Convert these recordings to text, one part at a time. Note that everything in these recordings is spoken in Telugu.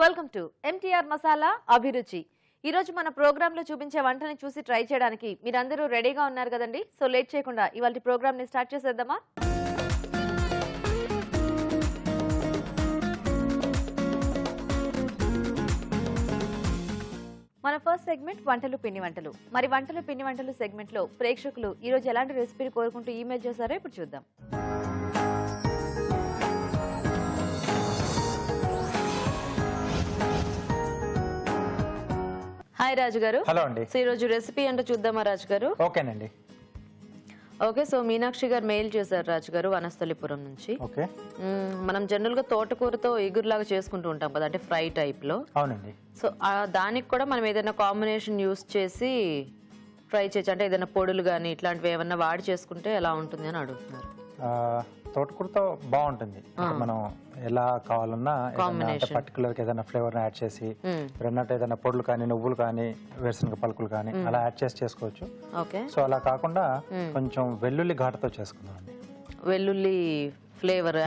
వెల్కమ్ టు MTR మసాలా అభిరుచి. ఈ రోజు మన ప్రోగ్రామ్ లో చూపించే వంటని చూసి ట్రై చేయడానికి మీరందరూ రెడీగా ఉన్నారు కదండి. సో లేట్ చేయకుండా ఇవాల్టి ప్రోగ్రామ్ ని స్టార్ట్ చేసేద్దామా? మన ఫస్ట్ సెగ్మెంట్ వంటలు పిండి వంటలు. మరి వంటలు పిండి వంటలు సెగ్మెంట్ లో ప్రేక్షకులు ఈ రోజు ఎలాంటి రెసిపీని కోరుకుంటూ ఈమెయిల్ చేశారో ఇప్పుడు చూద్దాం. హాయ్ రాజు గారు. హలో అండి. సో ఈ రోజు రెసిపీ అంటే చూద్దామా రాజు గారు? ఓకేనండి. ఓకే, సో మీనాక్షి గారు మెయిల్ చేశారు రాజు గారు వనస్థలిపురం నుంచి. ఓకే, మనం జనరల్ గా తోటకూరతో ఎగురులాగా చేసుకుంటూ ఉంటాం కదా, అంటే ఫ్రై టైప్ లో. అవునండి. సో దానికి కూడా మనం ఏదైనా కాంబినేషన్ యూస్ చేసి ఫ్రై చేయొచ్చు, అంటే ఏదైనా పొడులు కానీ ఇట్లాంటివి ఏమన్నా వాడి చేసుకుంటే ఎలా ఉంటుంది అని అడుగుతున్నారు. తోటకూరతో బాగుంటుంది. మనం ఎలా కావాలన్నా పర్టికులర్ ఏదైనా ఫ్లేవర్ యాడ్ చేసి రెండట్టు ఏదైనా పొడులు కానీ నువ్వులు కానీ వేరుశనగ పలుకులు కానీ అలా యాడ్ చేసి చేసుకోవచ్చు. సో అలా కాకుండా కొంచెం వెల్లుల్లి ఘాటుతో చేసుకుందాం అండి. వెల్లుల్లి ఫ్లేవర్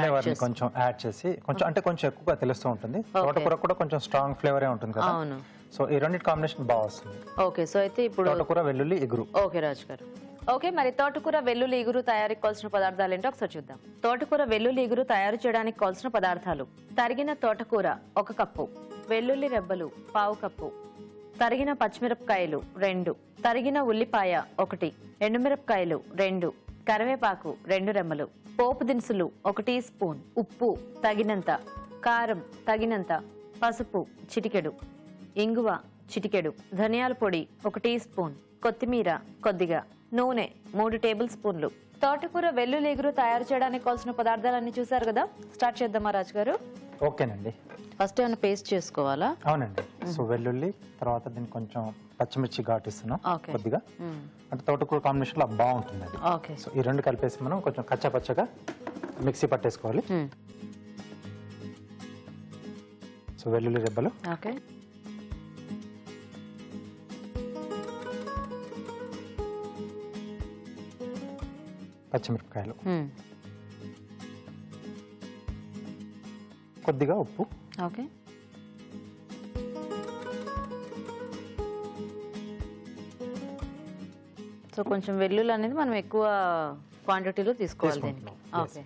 కొంచెం యాడ్ చేసి కొంచెం ఎక్కువగా తెలుస్తూ ఉంటుంది. తోటకూర కూడా కొంచెం స్ట్రాంగ్ ఫ్లేవరే ఉంటుంది కదా. సో ఈ రెండింటి కాంబినేషన్ బాగా వస్తుంది. ఓకే, సో అయితే ఇప్పుడు తోటకూర వెల్లుల్లి ఇగురు. ఓకే రాజు గారు. ఓకే, మరి తోటకూర వెల్లుల్లి ఇగురు తయారీకి కావాల్సిన పదార్థాలు ఏంటో ఒకసారి చూద్దాం. తోటకూర వెల్లుల్లి ఇగురు తయారు చేయడానికి కావాల్సిన పదార్థాలు: తరిగిన తోటకూర 1 కప్పు, వెల్లుల్లి రెబ్బలు 1/2 కప్పు, తరిగిన పచ్చిమిరపకాయలు 2, తరిగిన ఉల్లిపాయ 1, ఎండుమిరపకాయలు 2, కరివేపాకు 2 రెమ్మలు, పోపు దినుసులు 1 టీ స్పూన్, ఉప్పు తగినంత, కారం తగినంత, పసుపు చిటికెడు, ఇంగువ చిటికెడు, ధనియాల పొడి 1 టీ స్పూన్, కొత్తిమీర కొద్దిగా, నూనె 3 టేబుల్ స్పూన్లు. తోటకూర వెల్లుల్లి ఇగురు తయారు చేయడానికి కావాల్సిన పదార్థాలన్నీ చూసారు కదా, స్టార్ట్ చేద్దామా రాజు గారు? ఓకేనండి. ఫస్ట్ ఏమైనా పేస్ట్ చేసుకోవాలా? అవునండి. సో వెల్లుల్లి తర్వాత దీనికి కొంచెం పచ్చిమిర్చి ఘాటు ఇస్తున్నాం కొద్దిగా, అంటే తోటకూర కాంబినేషన్ లో బాగుంటుంది. ఓకే, సో ఈ రెండు కలిపేసి మనం కొంచెం కచ్చా పచ్చగా మిక్సీ పట్టేసుకోవాలి. సో వెల్లుల్లి రెబ్బలు, ఓకే, పచ్చిమిరపకాయలు, కొద్దిగా ఉప్పు, ఓకే, సో కొంచెం వెల్లుల్లి అనేది మనం ఎక్కువ క్వాంటిటీలో తీసుకోవాలి దీనికి. ఓకే,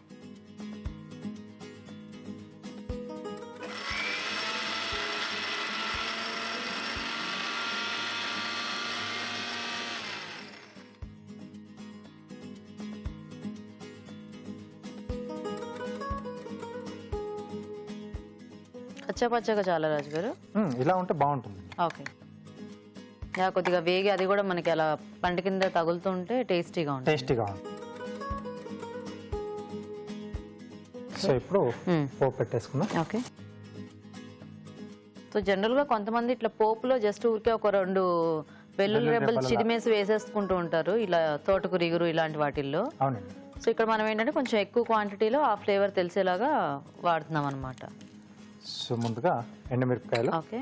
పచ్చగా చాలా రాజు గారు. ఇలా ఉంటే బాగుంటుంది. ఓకే, కొద్దిగా వేగి అది కూడా మనకి అలా పంట కింద తగులుతుంటే టేస్టీగా ఉంటుంది. సో ఇప్పుడు పోపు పెట్టేసుకుందాం. ఓకే, సో జనరల్ గా కొంతమంది ఇట్లా పోపులో జస్ట్ ఊరికే ఒక 2 వెల్లుల్లి రెబ్బలు చిదిమేసి వేసేసుకుంటూ ఉంటారు, ఇలా తోటకూర ఇగురు ఇలాంటి వాటిల్లో. అవునండి. సో ఇక్కడ మనం ఏంటంటే కొంచెం ఎక్కువ క్వాంటిటీలో ఆ ఫ్లేవర్ తెలిసేలాగా వాడుతున్నాం అనమాట. సో ముందుగా ఎండుమిరపకాయలు, ఓకే,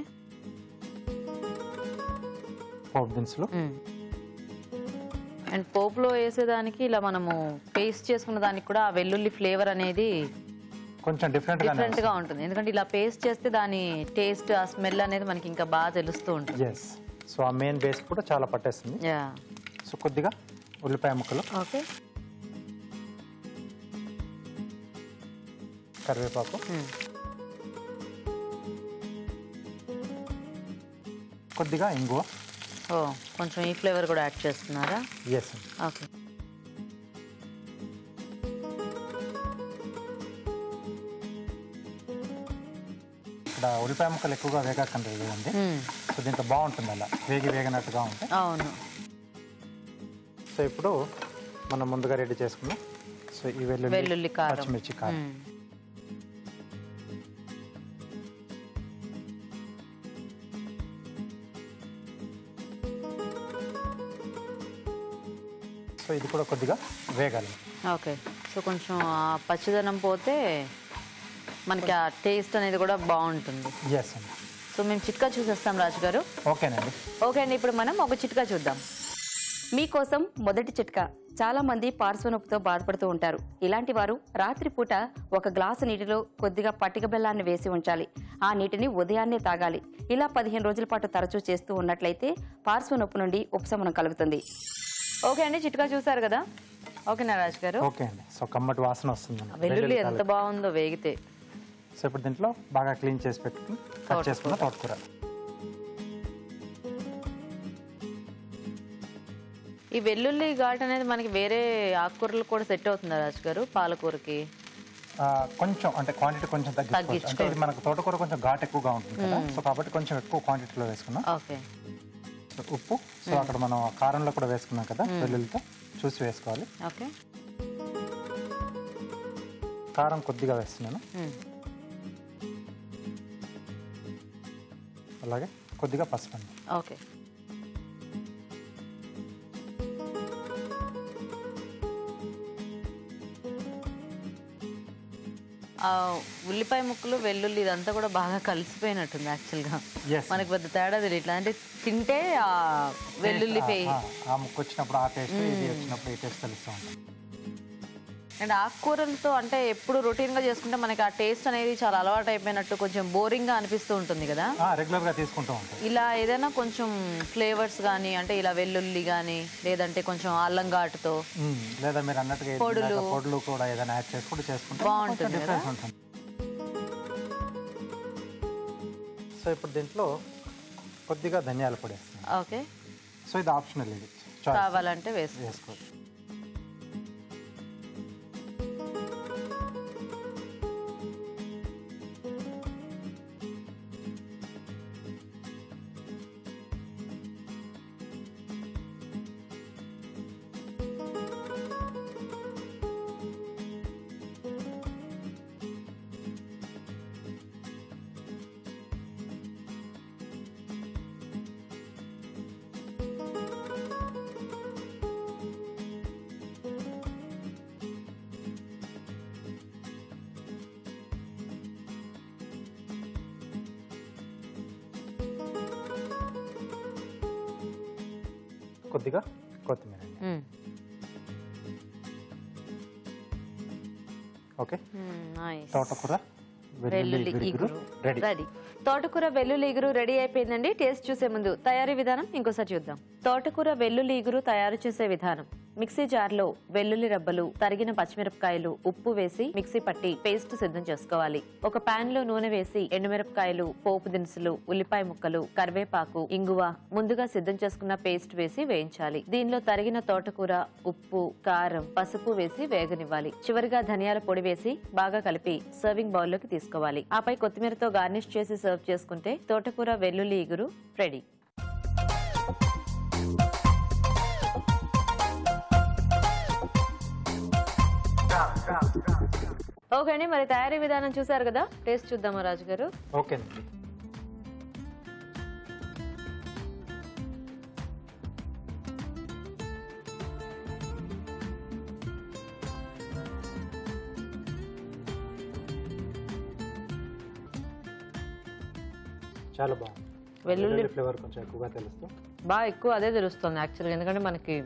పోపు దినుసులు, అండ్ పోపులో వేసేదానికి ఇలా మనము పేస్ట్ చేసుకున్న దానికి కూడా ఆ వెల్లుల్లి ఫ్లేవర్ అనేది కొంచెం డిఫరెంట్ గా ఉంటుంది, ఎందుకంటే ఇలా పేస్ట్ చేస్తే దాని టేస్ట్ ఆ స్మెల్ అనేది మనకి ఇంకా బాగా తెలుస్తూ ఉంటుంది. సో ఆ మెయిన్ బేస్ కూడా చాలా పట్టేస్తుంది. సో కొద్దిగా ఉల్లిపాయ ముక్కలు, ఓకే, కరివేపాకు, కొద్దిగా ఇంగువ. కొంచెం ఈ ఫ్లేవర్ కూడా యాడ్ చేస్తున్నారా? ఎస్. ఓకే, ఇక్కడ ఉల్లిపాయ ముక్కలు ఎక్కువగా వేగకండి కదండి. సో దీంట్లో బాగుంటుంది అలా వేగినట్టుగా ఉంటుంది. అవును. సో ఇప్పుడు మనం ముందుగా రెడీ చేసుకున్నాం. సో ఈ వెల్లుల్లి పచ్చిమిర్చి కారం, సో ఇది కూడా కొద్దిగా వేగాలి. ఓకే, సో కొంచెం పచ్చిదనం పోతే మనకి ఆ టేస్ట్ అనేది కూడా బాగుంటుంది. ఎస్ అండి. సో మేము చిట్కా చూసేస్తాం రాజు గారు. ఓకేనండి. ఓకే అండి, ఇప్పుడు మనం ఒక చిట్కా చూద్దాం. మీకోసం మొదటి చిట్కా. చాలా మంది పార్శ్వనొప్పితో బాధపడుతూ ఉంటారు. ఇలాంటి వారు రాత్రిపూట ఒక గ్లాసు నీటిలో కొద్దిగా పటిక బెల్లాన్ని వేసి ఉంచాలి. ఆ నీటిని ఉదయాన్నే తాగాలి. ఇలా 15 రోజుల పాటు తరచూ చేస్తూ ఉన్నట్లయితే పార్శ్వనొప్పి నుండి ఉపశమనం కలుగుతుంది. ఓకే అండి, చిట్కా చూసారు కదా. ఓకేనా రాజు గారు? ఓకే అండి. సో కమ్మటి వాసన వస్తుంది. వెల్లుల్లి ఎంత బాగుందో వేగితే. సో ఇప్పుడు దీంట్లో బాగా క్లీన్ చేసి పెట్టుకుని కట్ చేసుకున్న తోటకూర. ఈ వెల్లుల్లి ఘాట్ అనేది మనకి వేరే ఆకుకూరలు కూడా సెట్ అవుతుందా రాజు గారు? పాలకూరకి కొంచెం అంటే క్వాంటిటీ కొంచెం తగ్గించుకోవచ్చు. అంటే ఇది మనకు తోటకూర కొంచెం ఘాట్ ఎక్కువగా ఉంటుంది కదా, సో కాబట్టి కొంచెం ఎక్కువ క్వాంటిటీలో వేసుకున్నాం. ఓకే. ఉప్పు, సో అక్కడ మనం కారంలో కూడా వేసుకున్నాం కదా వెల్లుల్లితో, చూసి వేసుకోవాలి. ఓకే. కారం కొద్దిగా వేస్తున్నాను, అలాగే కొద్దిగా పసుపు అండి. ఓకే. ఉల్లిపాయ ముక్కలు, వెల్లుల్లి ఇదంతా కూడా బాగా కలిసిపోయినట్టుంది యాక్చువల్గా. మనకి పెద్ద తేడా తెలియట్లా. అంటే తింటే ఆ వెల్లుల్లి ఆ ముక్క వచ్చినప్పుడు ఆ టేస్ట్, ఇది వచ్చినప్పుడు ఈ టేస్ట్ తెలుస్తూ ఉంటుంది. అండ్ ఆకుకూరలతో అంటే ఎప్పుడు రొటీన్ గా చేసుకుంటే మనకి ఆ టేస్ట్ అనేది చాలా అలవాటు అయిపోయినట్టు కొంచెం బోరింగ్ గా అనిపిస్తూ ఉంటుంది కదా. రెగ్యులర్ గా తీసుకుంటూ ఉంటాం. ఇలా ఏదైనా కొంచెం ఫ్లేవర్స్ కానీ, అంటే ఇలా వెల్లుల్లి కానీ, లేదంటే కొంచెం అల్లం ఘాటుతో, లేదా మీరు అన్నట్టుగా పొడులు కూడా ఏదైనా యాడ్ చేసుకుంటే బాగుంటుంది కదా. సో ఇప్పుడు దీంట్లో కొద్దిగా ధనియాల పొడి వేస్తాం. ఓకే. సో ఇది ఆప్షనల్, ఇది కావాలంటే వేసుకోవచ్చు. కొద్దిగా కొత్తిమీర. ఓకే. తోటకూర వెల్లుల్లి ఇగురు రెడీ. తోటకూర వెల్లుల్లి ఇగురు రెడీ అయిపోయిందండి. టేస్ట్ చూసే ముందు తయారీ విధానం ఇంకోసారి చూద్దాం. తోటకూర వెల్లుల్లి ఇగురు తయారు చేసే విధానం: మిక్సీ జార్ లో వెల్లుల్లి రబ్బలు, తరిగిన పచ్చిమిరపకాయలు, ఉప్పు వేసి మిక్సీ పట్టి పేస్ట్ సిద్ధం చేసుకోవాలి. ఒక పాన్ లో నూనె వేసి ఎండుమిరపకాయలు, పోపు దినుసులు, ఉల్లిపాయ ముక్కలు, కరివేపాకు, ఇంగువ, ముందుగా సిద్ధం చేసుకున్న పేస్ట్ వేసి వేయించాలి. దీనిలో తరిగిన తోటకూర, ఉప్పు, కారం, పసుపు వేసి వేగనివ్వాలి. చివరిగా ధనియాల పొడి వేసి బాగా కలిపి సర్వింగ్ బౌల్ లోకి తీసుకోవాలి. ఆపై కొత్తిమీరతో గార్నిష్ చేసి సర్వ్ చేసుకుంటే తోటకూర వెల్లుల్లి ఇగురు రెడీ. ఓకే అండి, మరి తయారీ విధానం చూసారు కదా. టేస్ట్ చూద్దామా రాజు గారు? ఓకే. చాలా బాగుంది. వెల్లుల్లి ఫ్లేవర్ కొంచెం ఎక్కువగా తెలుస్తుంది. బాగా ఎక్కువ అదే తెలుస్తుంది యాక్చువల్గా, ఎందుకంటే మనకి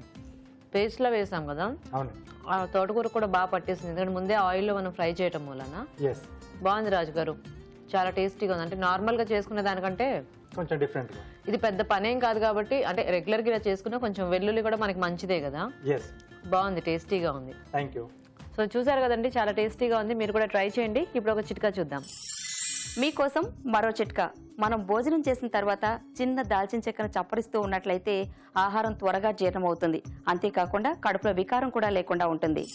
పేస్ట్ లో వేసాం కదా. అవును. ఆ తోటకూర కూడా బాగా పట్టేసింది, ఎందుకంటే ముందే ఆయిల్ లో మనం ఫ్రై చేయటం వలన. బాగుంది రాజు గారు, చాలా టేస్టీగా ఉంది. అంటే నార్మల్ గా చేసుకునే దానికంటే కొంచెం డిఫరెంట్ గా. ఇది పెద్ద పనేం కాదు కాబట్టి, అంటే రెగ్యులర్ గా ఇలా చేసుకున్నా కొంచెం వెల్లుల్లి కూడా మనకి మంచిదే కదా. బాగుంది, టేస్టీగా ఉంది. Thank you. సో చూసారు కదండి, చాలా టేస్టీగా ఉంది. మీరు కూడా ట్రై చేయండి. ఇప్పుడు ఒక చిట్కా చూద్దాం. మీకోసం మరో చిట్కా. మనం భోజనం చేసిన తర్వాత చిన్న దాల్చిన చెక్కను చప్పరిస్తూ ఉన్నట్లయితే ఆహారం త్వరగా జీర్ణమవుతుంది. అంతేకాకుండా కడుపులో వికారం కూడా లేకుండా ఉంటుంది.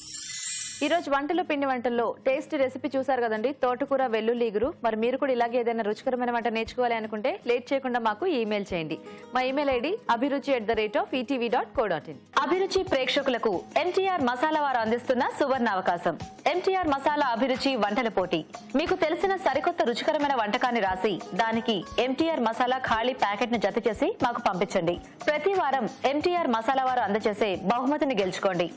ఈ రోజు వంటలో పిండి వంటల్లో టేస్టీ రెసిపీ చూసారు కదండి, తోటకూర వెల్లుల్లి ఇగురు. మరి మీరు కూడా ఇలాగే ఏదైనా రుచికరమైన వంట నేర్చుకోవాలి అనుకుంటే లేట్ చేయకుండా మాకు ఈమెయిల్ చేయండి. మా ఈమెయిల్ ఐడి abhiruchi@etv.co.in. అభిరుచి ప్రేక్షకులకు MTR మసాలా వారు అందిస్తున్న సువర్ణ అవకాశం. MTR మసాలా అభిరుచి వంటల పోటీ. మీకు తెలిసిన సరికొత్త రుచికరమైన వంటకాన్ని రాసి దానికి MTR మసాలా ఖాళీ ప్యాకెట్ ను జత చేసి మాకు పంపించండి. ప్రతి వారం MTR మసాలా వారు అందజేసే బహుమతిని గెలుచుకోండి.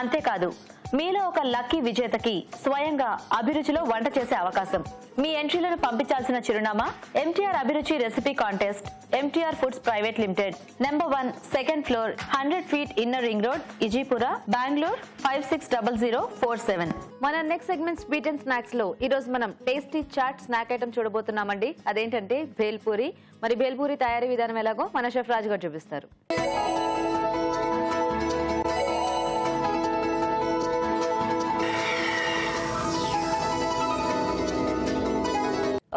అంతేకాదు మీలో ఒక లక్కీ విజేతకి స్వయంగా అభిరుచిలో వంట చేసే అవకాశం. మీ ఎంట్రీలను పంపించాల్సిన చిరునామా MTR Abhiruchi recipe contest, MTR foods private limited, number 1, second floor, 100 feet inner ring road, Ejipura, Bengaluru 560047. మన next segment sweet and snacks లో ఈ రోజు మనం టేస్టీ చాట్ స్నాక్ ఐటమ్ చూడబోతున్నామండి. అదేంటంటే భేల్పూరి. మరి భేల్పూరి తయారీ విధానం ఎలాగో మన షెఫ్ రాజు గారు చూపిస్తారు.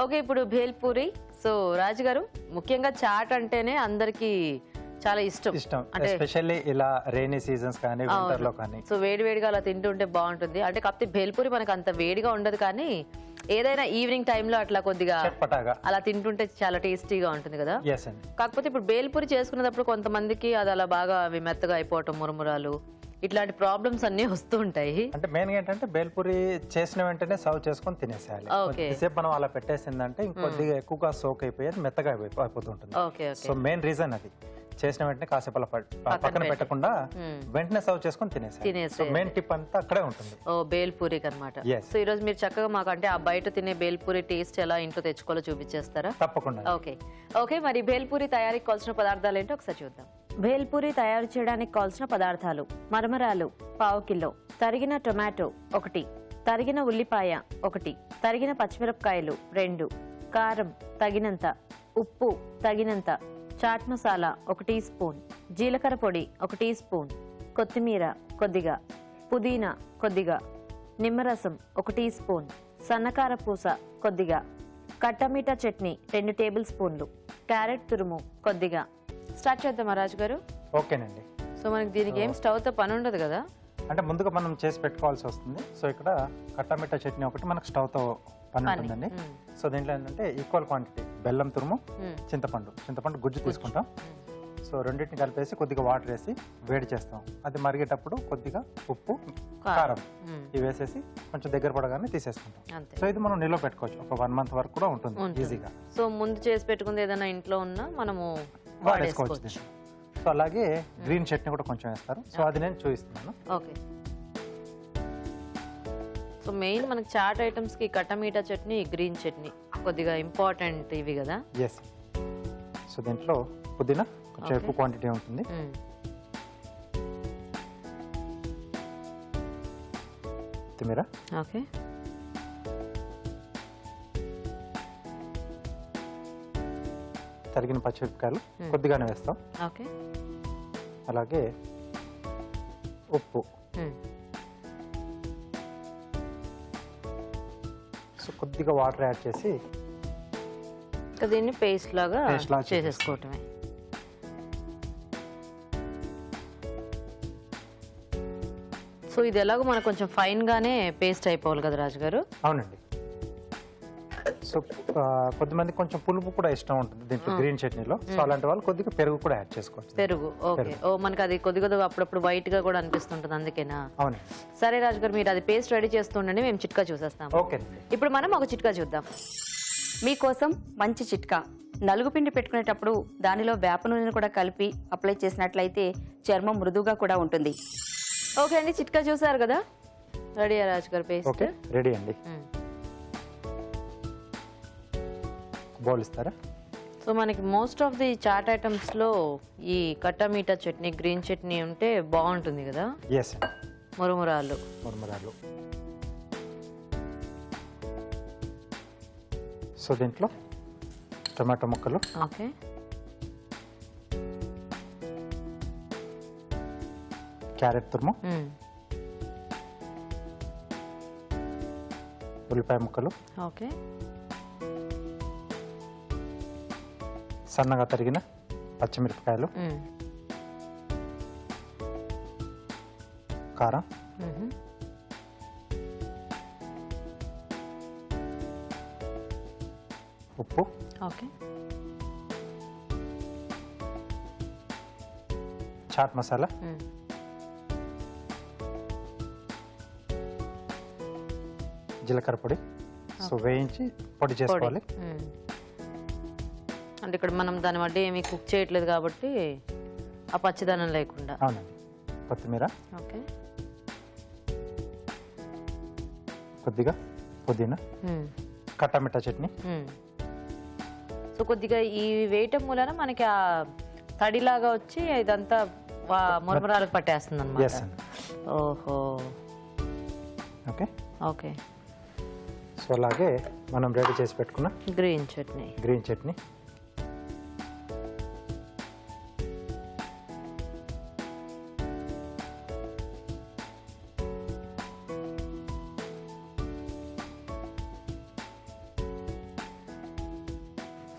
ఓకే, ఇప్పుడు భేల్పూరి. సో రాజు గారు, ముఖ్యంగా చాట్ అంటేనే అందరికి చాలా ఇష్టం. ఎస్పెషల్లీ ఇలా రెయినీ సీజన్స్ కానీ వింటర్ లో కానీ. సో వేడివేడిగా అలా తింటుంటే బాగుంటుంది. అంటే కాకపోతే భేల్పూరి మనకు అంత వేడిగా ఉండదు, కానీ ఏదైనా ఈవినింగ్ టైంలో అట్లా కొద్దిగా అలా తింటుంటే చాలా టేస్టీగా ఉంటుంది కదా. కాకపోతే ఇప్పుడు భేల్పూరి చేసుకునేటప్పుడు కొంతమందికి అది అలా బాగా మెత్తగా అయిపోవటం, మురుమురాలు, ఇట్లాంటి ప్రాబ్లమ్స్ అన్ని వస్తూ ఉంటాయి. అంటే మెయిన్ గా ఏంటంటే బేల్పూరి చేసిన వెంటనే సర్వ్ చేసుకొని తినేసేయాలి. కొద్దిసేపు మనం అలా పెట్టేసిందంటే ఇంకొద్దిగా ఎక్కువగా సోక్ అయిపోయి మెత్తగా అయిపోతుంటుంది. సో మెయిన్ రీజన్ అది. చేసిన వెంటనే కాసేపు అలా పక్కన పెట్టకుండా వెంటనే సర్వ్ చేసుకొని తినేసి మెయిన్ టిప్ అంతా అక్కడే ఉంటుంది. ఓ బేల్పూరికి అన్నమాట. సో ఈ రోజు మీరు చక్కగా మాకు అంటే ఆ బయట తినే బేల్పూరి టేస్ట్ ఎలా ఇంట్లో తెచ్చుకోవాలో చూపించేస్తారా? తప్పకుండా. ఓకే, మరి బేల్పూరి తయారీకి కావాల్సిన పదార్థాలు ఏంటో ఒకసారి చూద్దాం. భేల్పూరి తయారు చేయడానికి కావాల్సిన పదార్థాలు: మరమరాలు పావు కిలో, తరిగిన టొమాటో 1, తరిగిన ఉల్లిపాయ 1, తరిగిన పచ్చిమిరపకాయలు 2, కారం తగినంత, ఉప్పు తగినంత, చాట్ మసాలా 1 టీ స్పూన్, జీలకర్ర పొడి 1 టీ స్పూన్, కొత్తిమీర కొద్దిగా, పుదీనా కొద్దిగా, నిమ్మరసం 1 టీ స్పూన్, సన్నకార పూస కొద్దిగా, కట్టమీఠా చట్నీ 2 టేబుల్ స్పూన్లు, క్యారెట్ తురుము కొద్దిగా. స్టార్ట్ చేద్దామా రాజు గారు? ఓకేనండి. సో మనకి దీనికి ఏం స్టవ్ తో పని ఉండదు కదా? అంటే ముందుగా మనం చేసి పెట్టుకోవాల్సి వస్తుంది. సో ఇక్కడ కట్టమిఠా చట్నీ ఒకటి మనకు స్టవ్ తో పని ఉంటుందండి. సో దీంట్లో ఏంటంటే ఈక్వల్ క్వాంటిటీ బెల్లం తురుము, చింతపండు గుజ్జు తీసుకుంటాం. సో రెండింటిని కలిపేసి కొద్దిగా వాటర్ వేసి వేడి చేస్తాం. అది మరిగేటప్పుడు కొద్దిగా ఉప్పు, కారం ఇవి వేసేసి కొంచెం దగ్గర పడగానే తీసేసుకుంటాం. సో ఇది మనం నిల్వ పెట్టుకోవచ్చు, ఒక 1 month వరకు కూడా ఉంటుంది ఈజీగా. సో ముందు చేసి పెట్టుకుంది ఏదైనా ఇంట్లో ఉన్నా మనము వాడేసుకోవచ్చు. సో అలాగే గ్రీన్ చట్నీ కూడా కొంచెం వేస్తారు. సో అది నేను చూపిస్తున్నాను. ఓకే. సో మెయిన్ మనకి చాట్ ఐటమ్స్ కి కట్టమీఠా చట్నీ, గ్రీన్ చట్నీ కొద్దిగా ఇంపార్టెంట్ ఇవి కదా. ఎస్. సో దీంట్లో పుదీనా కొంచెం ఎక్కువ క్వాంటిటీ ఉంటుంది. కొత్తిమీర, ఓకే, తరిగిన పచ్చిమిరపకాయలు కొద్దిగానే వేస్తాం. ఓకే. అలాగే ఉప్పు. సో కొద్దిగా వాటర్ యాడ్ చేసి దీన్ని పేస్ట్ లాగా చేసేసుకోవటమే. సో ఇది ఎలాగో మనకు కొంచెం ఫైన్ గానే పేస్ట్ అయిపోవాలి కదా రాజు గారు? అవునండి. సో కొద్దిమంది కొంచెం పులుపు కూడా ఇష్టం ఉంటుంది దీంట్లో గ్రీన్ చట్నీలో. సో అలాంటి వాళ్ళు కొద్దిగా పెరుగు కూడా యాడ్ చేసుకోవచ్చు. పెరుగు, ఓకే. ఓ మనకి అది కొద్దిగా అప్పుడప్పుడు వైట్ గా కూడా అనిపిస్తుంటుంది, అందుకేనా? అవును. సరే రాజు గారు, మీరు అది పేస్ట్ రెడీ చేస్తుండండి, మేము చిట్కా చూసేస్తాం. ఓకే. ఇప్పుడు మనం ఒక చిట్కా చూద్దాం. మీకోసం మంచి చిట్కా. నలుగుపిండి పెట్టుకునేటప్పుడు దానిలో వేప నూనెను కూడా కలిపి అప్లై చేసినట్లయితే చర్మం మృదువుగా కూడా ఉంటుంది. ఓకే అండి, చిట్కా చూసారు కదా. రెడీ రాజు గారు పేస్ట్? ఓకే, రెడీ అండి. బౌల్ ఇస్తారా? సో మనకి most of the chat items లో ఈ కట్టమీఠా చట్నీ, గ్రీన్ చట్నీ ఉంటే బాగుంటుంది కదా. ఎస్. మురుమురాలు. సో దీంట్లో టొమాటో ముక్కలు, ఓకే, క్యారెట్ తురుము, ఉల్లిపాయ ముక్కలు, ఓకే, సన్నగా తరిగిన పచ్చిమిరపకాయలు, కారం, ఉప్పు, ఓకే, చాట్ మసాలా, జీలకర్ర పొడి. సో వేయించి పొడి చేసుకోవాలి. అంటే ఇక్కడ మనం దాని వడ్డీ ఏమి కుక్ చేయట్లేదు కాబట్టి ఆ పచ్చిదనం లేకుండా. అవునండి. కొత్తిమీర, ఓకే, కొద్దిగా పుదీనా, కట్టామిట్టా చట్నీ. సో కొద్దిగా ఈ వేయటం మూలన మనకి ఆ తడిలాగా వచ్చి ఇదంతా మురమురాలకు పట్టేస్తుంది ఎస్ అనమాట. అండి. ఓహో, ఓకే ఓకే. సో అలాగే మనం రెడీ చేసి పెట్టుకున్న గ్రీన్ చట్నీ. గ్రీన్ చట్నీ,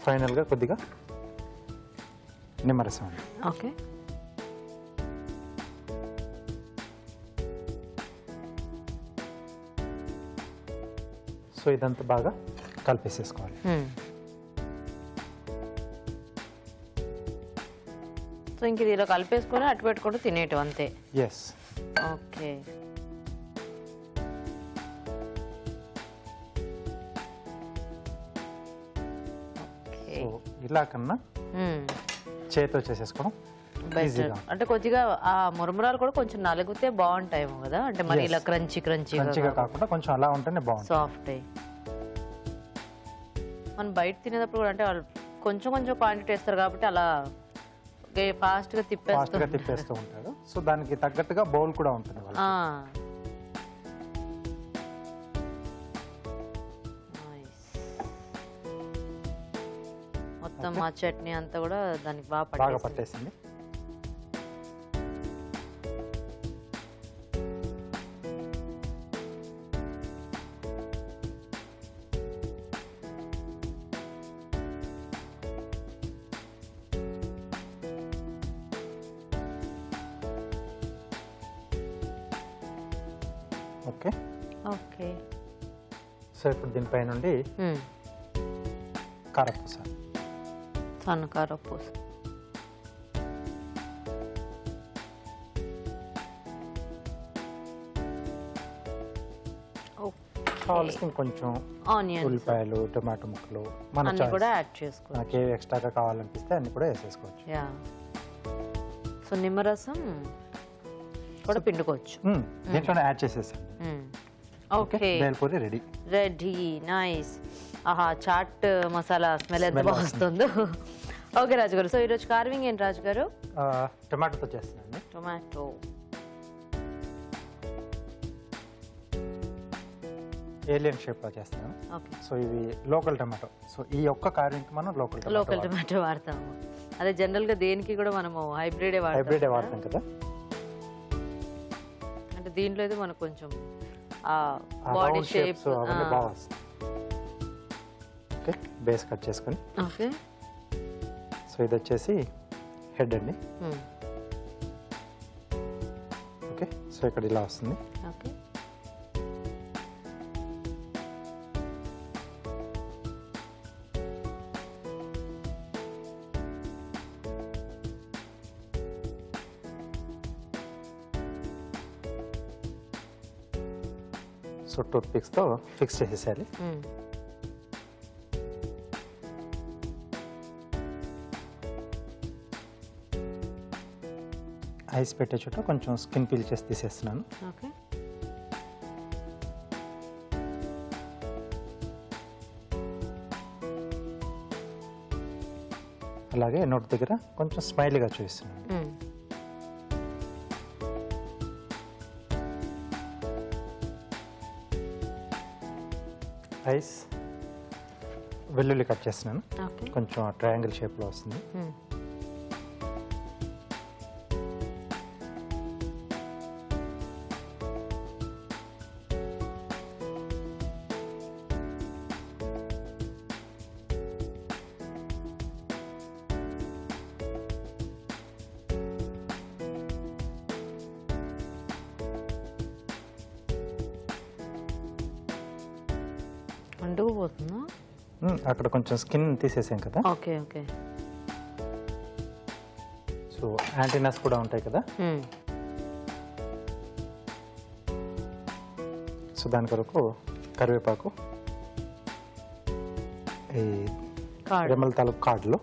ఫైనల్గా కొద్దిగా నిమ్మరసం. ఓకే. సో ఇదంతా బాగా కలిపేసేసుకోవాలి. సో ఇంక ఇది ఇలా కలిపేసుకొని అటు పెట్టుకుంటూ తినేయటం అంతే. ఎస్. ఓకే. సో ఇలా కన్నా చేతితో చేసేసుకోవడం ఈజీగా. అంటే కొద్దిగా ఆ మురమురాలు కూడా కొంచెం నలిగితే బాగుంటాయేమో కదా, అంటే మరి ఇలా క్రంచిగా కాకుండా కొంచెం అలా ఉంటేనే బాగుంటుంది, సాఫ్ట్ అయ్యి. మనం బయట తినేటప్పుడు కూడా అంటే వాళ్ళు కొంచెం కొంచెం క్వాంటిటీ వేస్తారు కాబట్టి అలా ఫాస్ట్గా తిప్పేస్తూ ఉంటారు. సో దానికి తగ్గట్టుగా బౌల్ కూడా ఉంటుంది వాళ్ళకి. మొత్తం మా చట్నీ అంతా కూడా దానికి బాగా పట్టేసింది. ఓకే. ఓకే. సో ఇప్పుడు దీనిపై నుండి కారపూస, సన్న కారపూస. కావాల్సిన కొంచెం ఆనియన్స్, ఉల్లిపాయలు, టొమాటో ముక్కలు మన అన్ని కూడా యాడ్ చేసుకోవచ్చు. మనకి ఎక్స్ట్రాగా కావాలనిపిస్తే అన్ని కూడా వేసేసుకోవచ్చు. యా. సో నిమ్మరసం కూడా పిండుకోవచ్చు. దీంట్లోనే యాడ్ చేసేసాను. Okay, bhelpuri ready. Ready. Nice. ఆహా, చాట్ మసాలా స్మెల్ ఎంత బాగా వస్తుందో. ఓకే రాజు గారు, సో ఈరోజు కార్వింగ్ ఏంటి రాజు గారు? టొమాటోతో చేస్తున్నాను. టొమాటో ఏలియన్ షేప్ లో చేస్తాను. సో ఇవి లోకల్ టొమాటో. సో ఈ ఒక్క కార్వింగ్ మనం లోకల్ టొమాటో వాడతాము. అదే జనరల్ గా దేనికి కూడా మనము హైబ్రిడే వాడతాం కదా. అంటే దీంట్లో అయితే మనకు కొంచెం బాడీ షేప్ అవన్నీ బాగా వస్తాయి. ఓకే, బేస్ కట్ చేసుకొని. ఓకే. సో ఇది వచ్చేసి హెడ్ అండి. ఓకే, సో ఇక్కడ ఇలా వస్తుంది. ఓకే. సో టూత్ పిక్స్తో ఫిక్స్ చేసేసేయాలి. ఐస్ పెట్టే చోట కొంచెం స్కిన్ పీల్ చేసి తీసేస్తున్నాను. ఓకే. అలాగే నోట్ దగ్గర కొంచెం స్మైలీగా చూపిస్తున్నాను. ఐస్ వెల్లుల్లి కట్ చేస్తున్నాను. కొంచెం ట్రయాంగిల్ షేప్లో వస్తుంది. అంటుకుపోతుందా? అక్కడ కొంచెం స్కిన్ తీసేసాం కదా. Okay, okay. సో యాంటీనాస్ కూడా ఉంటాయి కదా. సో దాని కొరకు కరివేపాకు, ఈ రెమ్మల తాలూకు కార్డులు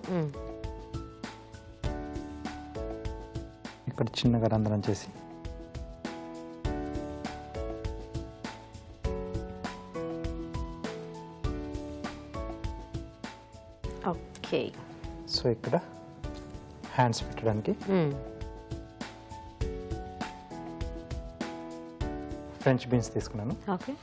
ఇక్కడ చిన్నగా రంధ్రం చేసి ఓకే. సో ఇక్కడ హ్యాండ్స్ పెట్టడానికి ఫ్రెంచ్ బీన్స్ తీసుకున్నాను. Okay.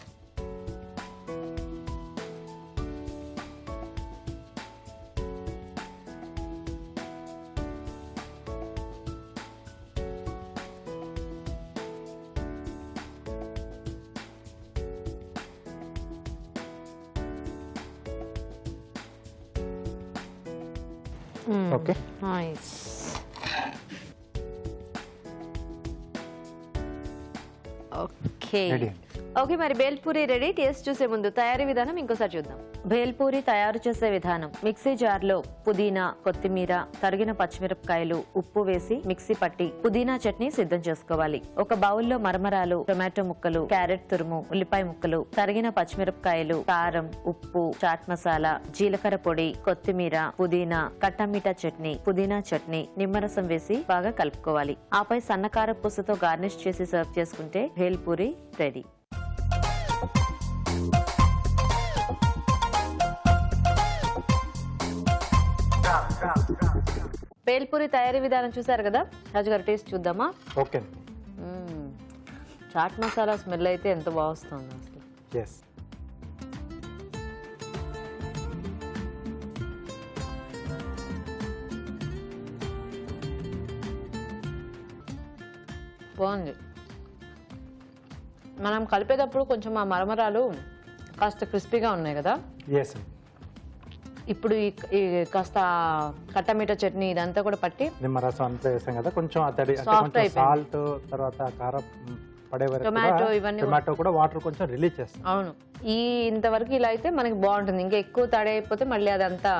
Okay. Nice. Okay. Ready. Okay, మరి బేల్పూరి రెడీ. టేస్ట్ చూసే ముందు తయారీ విధానం ఇంకోసారి చూద్దాం. బేల్పూరి తయారు చేసే విధానం: మిక్సీ జార్ లో పుదీనా, కొత్తిమీర, తరిగిన పచ్చిమిరపకాయలు, ఉప్పు వేసి మిక్సీ పట్టి పుదీనా చట్నీ సిద్ధం చేసుకోవాలి. ఒక బౌల్లో మరమరాలు, టొమాటో ముక్కలు, క్యారెట్ తురుము, ఉల్లిపాయ ముక్కలు, తరిగిన పచ్చిమిరపకాయలు, కారం, ఉప్పు, చాట్ మసాలా, జీలకర్ర పొడి, కొత్తిమీర, పుదీనా, కట్టమీఠా చట్నీ, పుదీనా చట్నీ, నిమ్మరసం వేసి బాగా కలుపుకోవాలి. ఆపై సన్నకార పుసతో గార్నిష్ చేసి సర్వ్ చేసుకుంటే బేల్పూరి రెడీ. బేల్పూరి తయారీ విధానం చూసారు కదా రాజుగారు, టేస్ట్ చూద్దామా? ఓకే. చాట్ మసాలా స్మెల్ అయితే ఎంత బాగా వస్తుంది అసలు. ఎస్. బాగుంది. మనం కలిపేటప్పుడు కొంచెం ఆ మరమరాలు కాస్త క్రిస్పీగా ఉన్నాయి కదా. ఎస్. ఇప్పుడు ఈ కాస్త కట్టమీట చట్నీ ఇదంతా కూడా పట్టి నిమ్మరసం అంతా వేసాం కదా, కొంచెం అతడి Soft అయిపోయింది. సాల్ట్ తర్వాత కారం పడే వరకు టొమాటో ఇవన్నీ టొమాటో కూడా వాటర్ కొంచెం రిలీజ్ చేస్తాం. అవును. ఇంతవరకు ఇలా అయితే మనకి బాగుంటుంది. ఇంకా ఎక్కువ తడి అయిపోతే మళ్ళీ అదంతా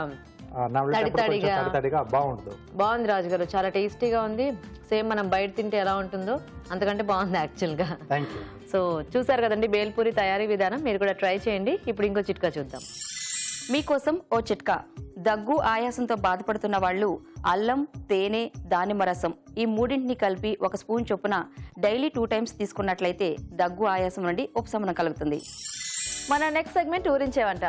తడిగా బాగుండదు. బాగుంది రాజుగారు, చాలా టేస్టీగా ఉంది. సేమ్ మనం బయట తింటే ఎలా ఉంటుందో అంతకంటే బాగుంది యాక్చువల్ గా. Thank you. సో చూసారు కదండి బేల్పూరి తయారీ విధానం, మీరు కూడా ట్రై చేయండి. ఇప్పుడు ఇంకో చిట్కా చూద్దాం. మీకోసం ఓ చిట్కా. దగ్గు, ఆయాసంతో బాధపడుతున్న వాళ్ళు అల్లం, తేనె, దానిమ్మ రసం ఈ మూడింటిని కలిపి 1 స్పూన్ చొప్పున డైలీ 2 టైమ్స్ తీసుకున్నట్లయితే దగ్గు, ఆయాసం నుండి ఉపశమనం కలుగుతుంది. మన నెక్స్ట్ సెగ్మెంట్ ఊరించేవంట.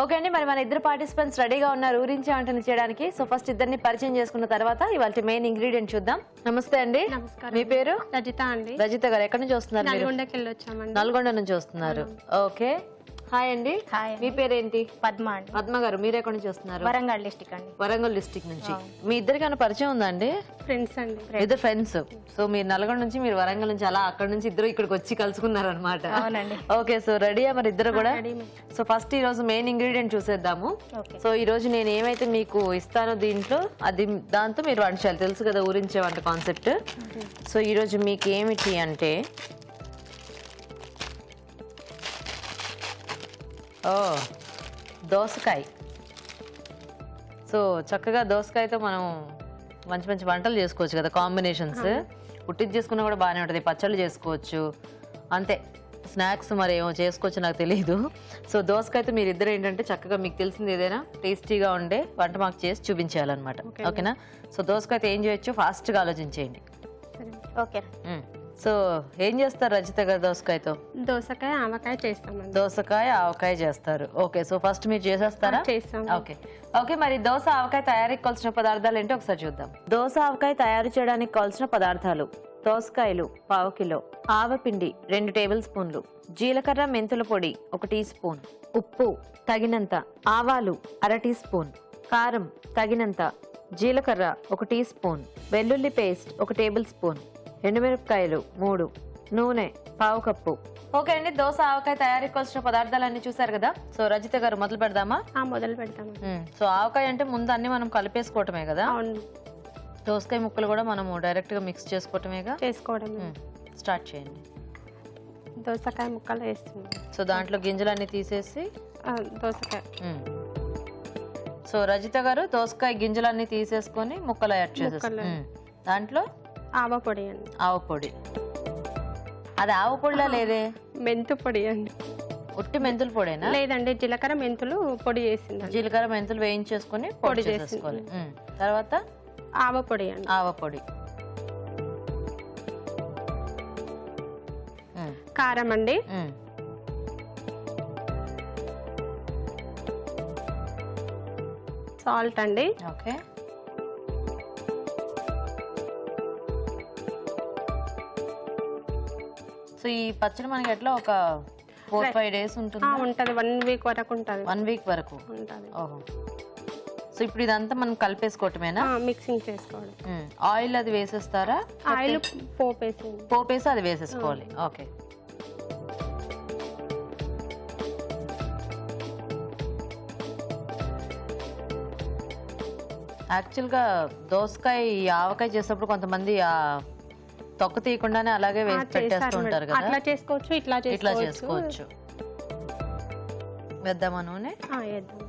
ఓకే అండి, మరి మన ఇద్దరు పార్టిసిపెంట్స్ రెడీగా ఉన్నారు ఊరించే వంటని చేయడానికి. సో ఫస్ట్ ఇద్దరిని పరిచయం చేసుకున్న తర్వాత ఇవాళ మెయిన్ ఇంగ్రీడియంట్ చూద్దాం. నమస్తే అండి. నమస్కారం. మీ పేరు? రజిత అండి. రజిత గారు ఎక్కడి నుంచి వస్తున్నారు? మీరు నల్గొండకి వెళ్ళొచ్చామండి. నల్గొండ నుంచి వస్తున్నారు. ఓకే. హాయ్ అండి. హాయ్. మీ పేరేంటి? పద్మ అండి. పద్మ గారు, మీరు ఎక్కడి నుంచి వస్తున్నారు? వరంగల్ డిస్ట్రిక్ట్ అండి. వరంగల్ డిస్ట్రిక్ట్ నుంచి. మీ ఇద్దరికైనా పరిచయం ఉందా అండి? ఫ్రెండ్స్ అండి. ఇద్దరు ఫ్రెండ్స్. సో మీరు నల్గొండ నుంచి, మీరు వరంగల్ నుంచి, అలా అక్కడ నుంచి ఇద్దరు ఇక్కడికి వచ్చి కలుసుకున్నారు అనమాట. అవునండి. ఓకే. సో రెడీయా మరి ఇద్దరు కూడా? రెడీ. సో ఫస్ట్ ఈ రోజు మెయిన్ ఇంగ్రీడియంట్ చూసేద్దాము. ఓకే. సో ఈ రోజు నేను ఏమైతే మీకు ఇస్తానో దీంట్లో దాంతో మీరు వంట చేయాలి. తెలుసు కదా ఊరించే వంట కాన్సెప్ట్. సో ఈ రోజు మీకు ఏమిటి అంటే దోసకాయ. సో చక్కగా దోసకాయతో మనం మంచి మంచి వంటలు చేసుకోవచ్చు కదా, కాంబినేషన్స్. పుట్టించి చేసుకున్నా కూడా బాగానే ఉంటుంది. పచ్చళ్ళు చేసుకోవచ్చు, అంతే. స్నాక్స్ మరి ఏమో చేసుకోవచ్చు, నాకు తెలియదు. సో దోసకాయతో మీరు ఇద్దరు ఏంటంటే చక్కగా మీకు తెలిసింది ఏదైనా టేస్టీగా ఉండే వంట మాకు చేసి చూపించాలన్నమాట. ఓకేనా? సో దోసకాయతో ఏం చేయొచ్చు ఫాస్ట్గా ఆలోచించేయండి. ఓకే. సో ఏం చేస్తారు రజిత గారు దోసకాయతో? దోసకాయ, ఆవకాయ చేస్తామండి. దోసకాయ, ఆవకాయ చేస్తారు. ఓకే. సో ఫస్ట్ మీరు చేసేస్తారా? చేస్తాం. ఓకే. ఓకే, మరి దోస ఆవకాయ తయారీకి కావాల్సిన పదార్థాలు ఏంటో ఒకసారి చూద్దాం. దోస ఆవకాయ తయారు చేయడానికి కావాల్సిన పదార్థాలు: దోసకాయలు 1/2 కిలో, ఆవపిండి 2 టేబుల్ స్పూన్లు, జీలకర్ర మెంతుల పొడి 1 టీ స్పూన్, ఉప్పు తగినంత, ఆవాలు 1/2 టీ స్పూన్, కారం తగినంత, జీలకర్ర 1 టీ స్పూన్, వెల్లుల్లి పేస్ట్ 1 టేబుల్ స్పూన్, ఎండుమిరపకాయలు 3, నూనె 1/2 కప్పు. ఓకే అండి, దోస ఆవకాయ తయారీకి కావాల్సిన పదార్థాలన్నీ చూసారు కదా. సో రజిత గారు మొదలు పెడదామా? మొదలు పెడతాము. సో ఆవకాయ అంటే ముందు అన్ని మనం కలిపేసుకోవటమే కదా. అవును. దోసకాయ ముక్కలు కూడా మనము డైరెక్ట్ గా మిక్స్ చేసుకోవటమేగా. చేసుకోవడం. స్టార్ట్ చేయండి. దోసకాయ ముక్కలు వేస్తున్నాం. సో దాంట్లో గింజలన్నీ తీసేసి దోసకాయ. సో రజిత గారు దోసకాయ గింజలన్నీ తీసేసుకొని ముక్కలు యాడ్ చేసేస్తారు. దాంట్లో ఆవ పొడి అండి. ఆవ పొడి. అది ఆవ పొడిలా లేదే, మెంతు పొడి అండి. ఉట్టి మెంతుల పొడేనా? లేదండి, జీలకర్ర మెంతులు పొడి చేసింది. జీలకర్ర మెంతులు వేయించేసుకొని పొడి చేసేసుకోవాలి. తర్వాత ఆవ పొడి అండి. ఆవ పొడి, కారం అండి, సాల్ట్ అండి, ఓకే. సో ఈ పచ్చడి మనకి ఎట్లా ఒక 4-5 డేస్ ఉంటుంది? ఉంటది 1 వీక్ వరకు ఉంటది. 1 వీక్ వరకు ఉంటది. ఓహో. సో ఇప్పుడు ఇదంతా మనం కలిపేసుకోవటమేనా? మిక్సింగ్ చేసుకోవడం. ఆయిల్ అది వేసేస్తారా? ఆయిల్ పోపేసి పోపేసి అది వేసేసుకోవాలి. ఓకే. యాక్చువల్గా దోసకాయ ఆవకాయ చేసేటప్పుడు కొంతమంది తొక్క తీయకుండానే అలాగే వేసి పెట్టేస్తూ ఉంటారు కదా. అట్లా చేసుకోవచ్చు, ఇట్లా చేసుకోవచ్చు. వేద్దామా నూనె? వేద్దాం.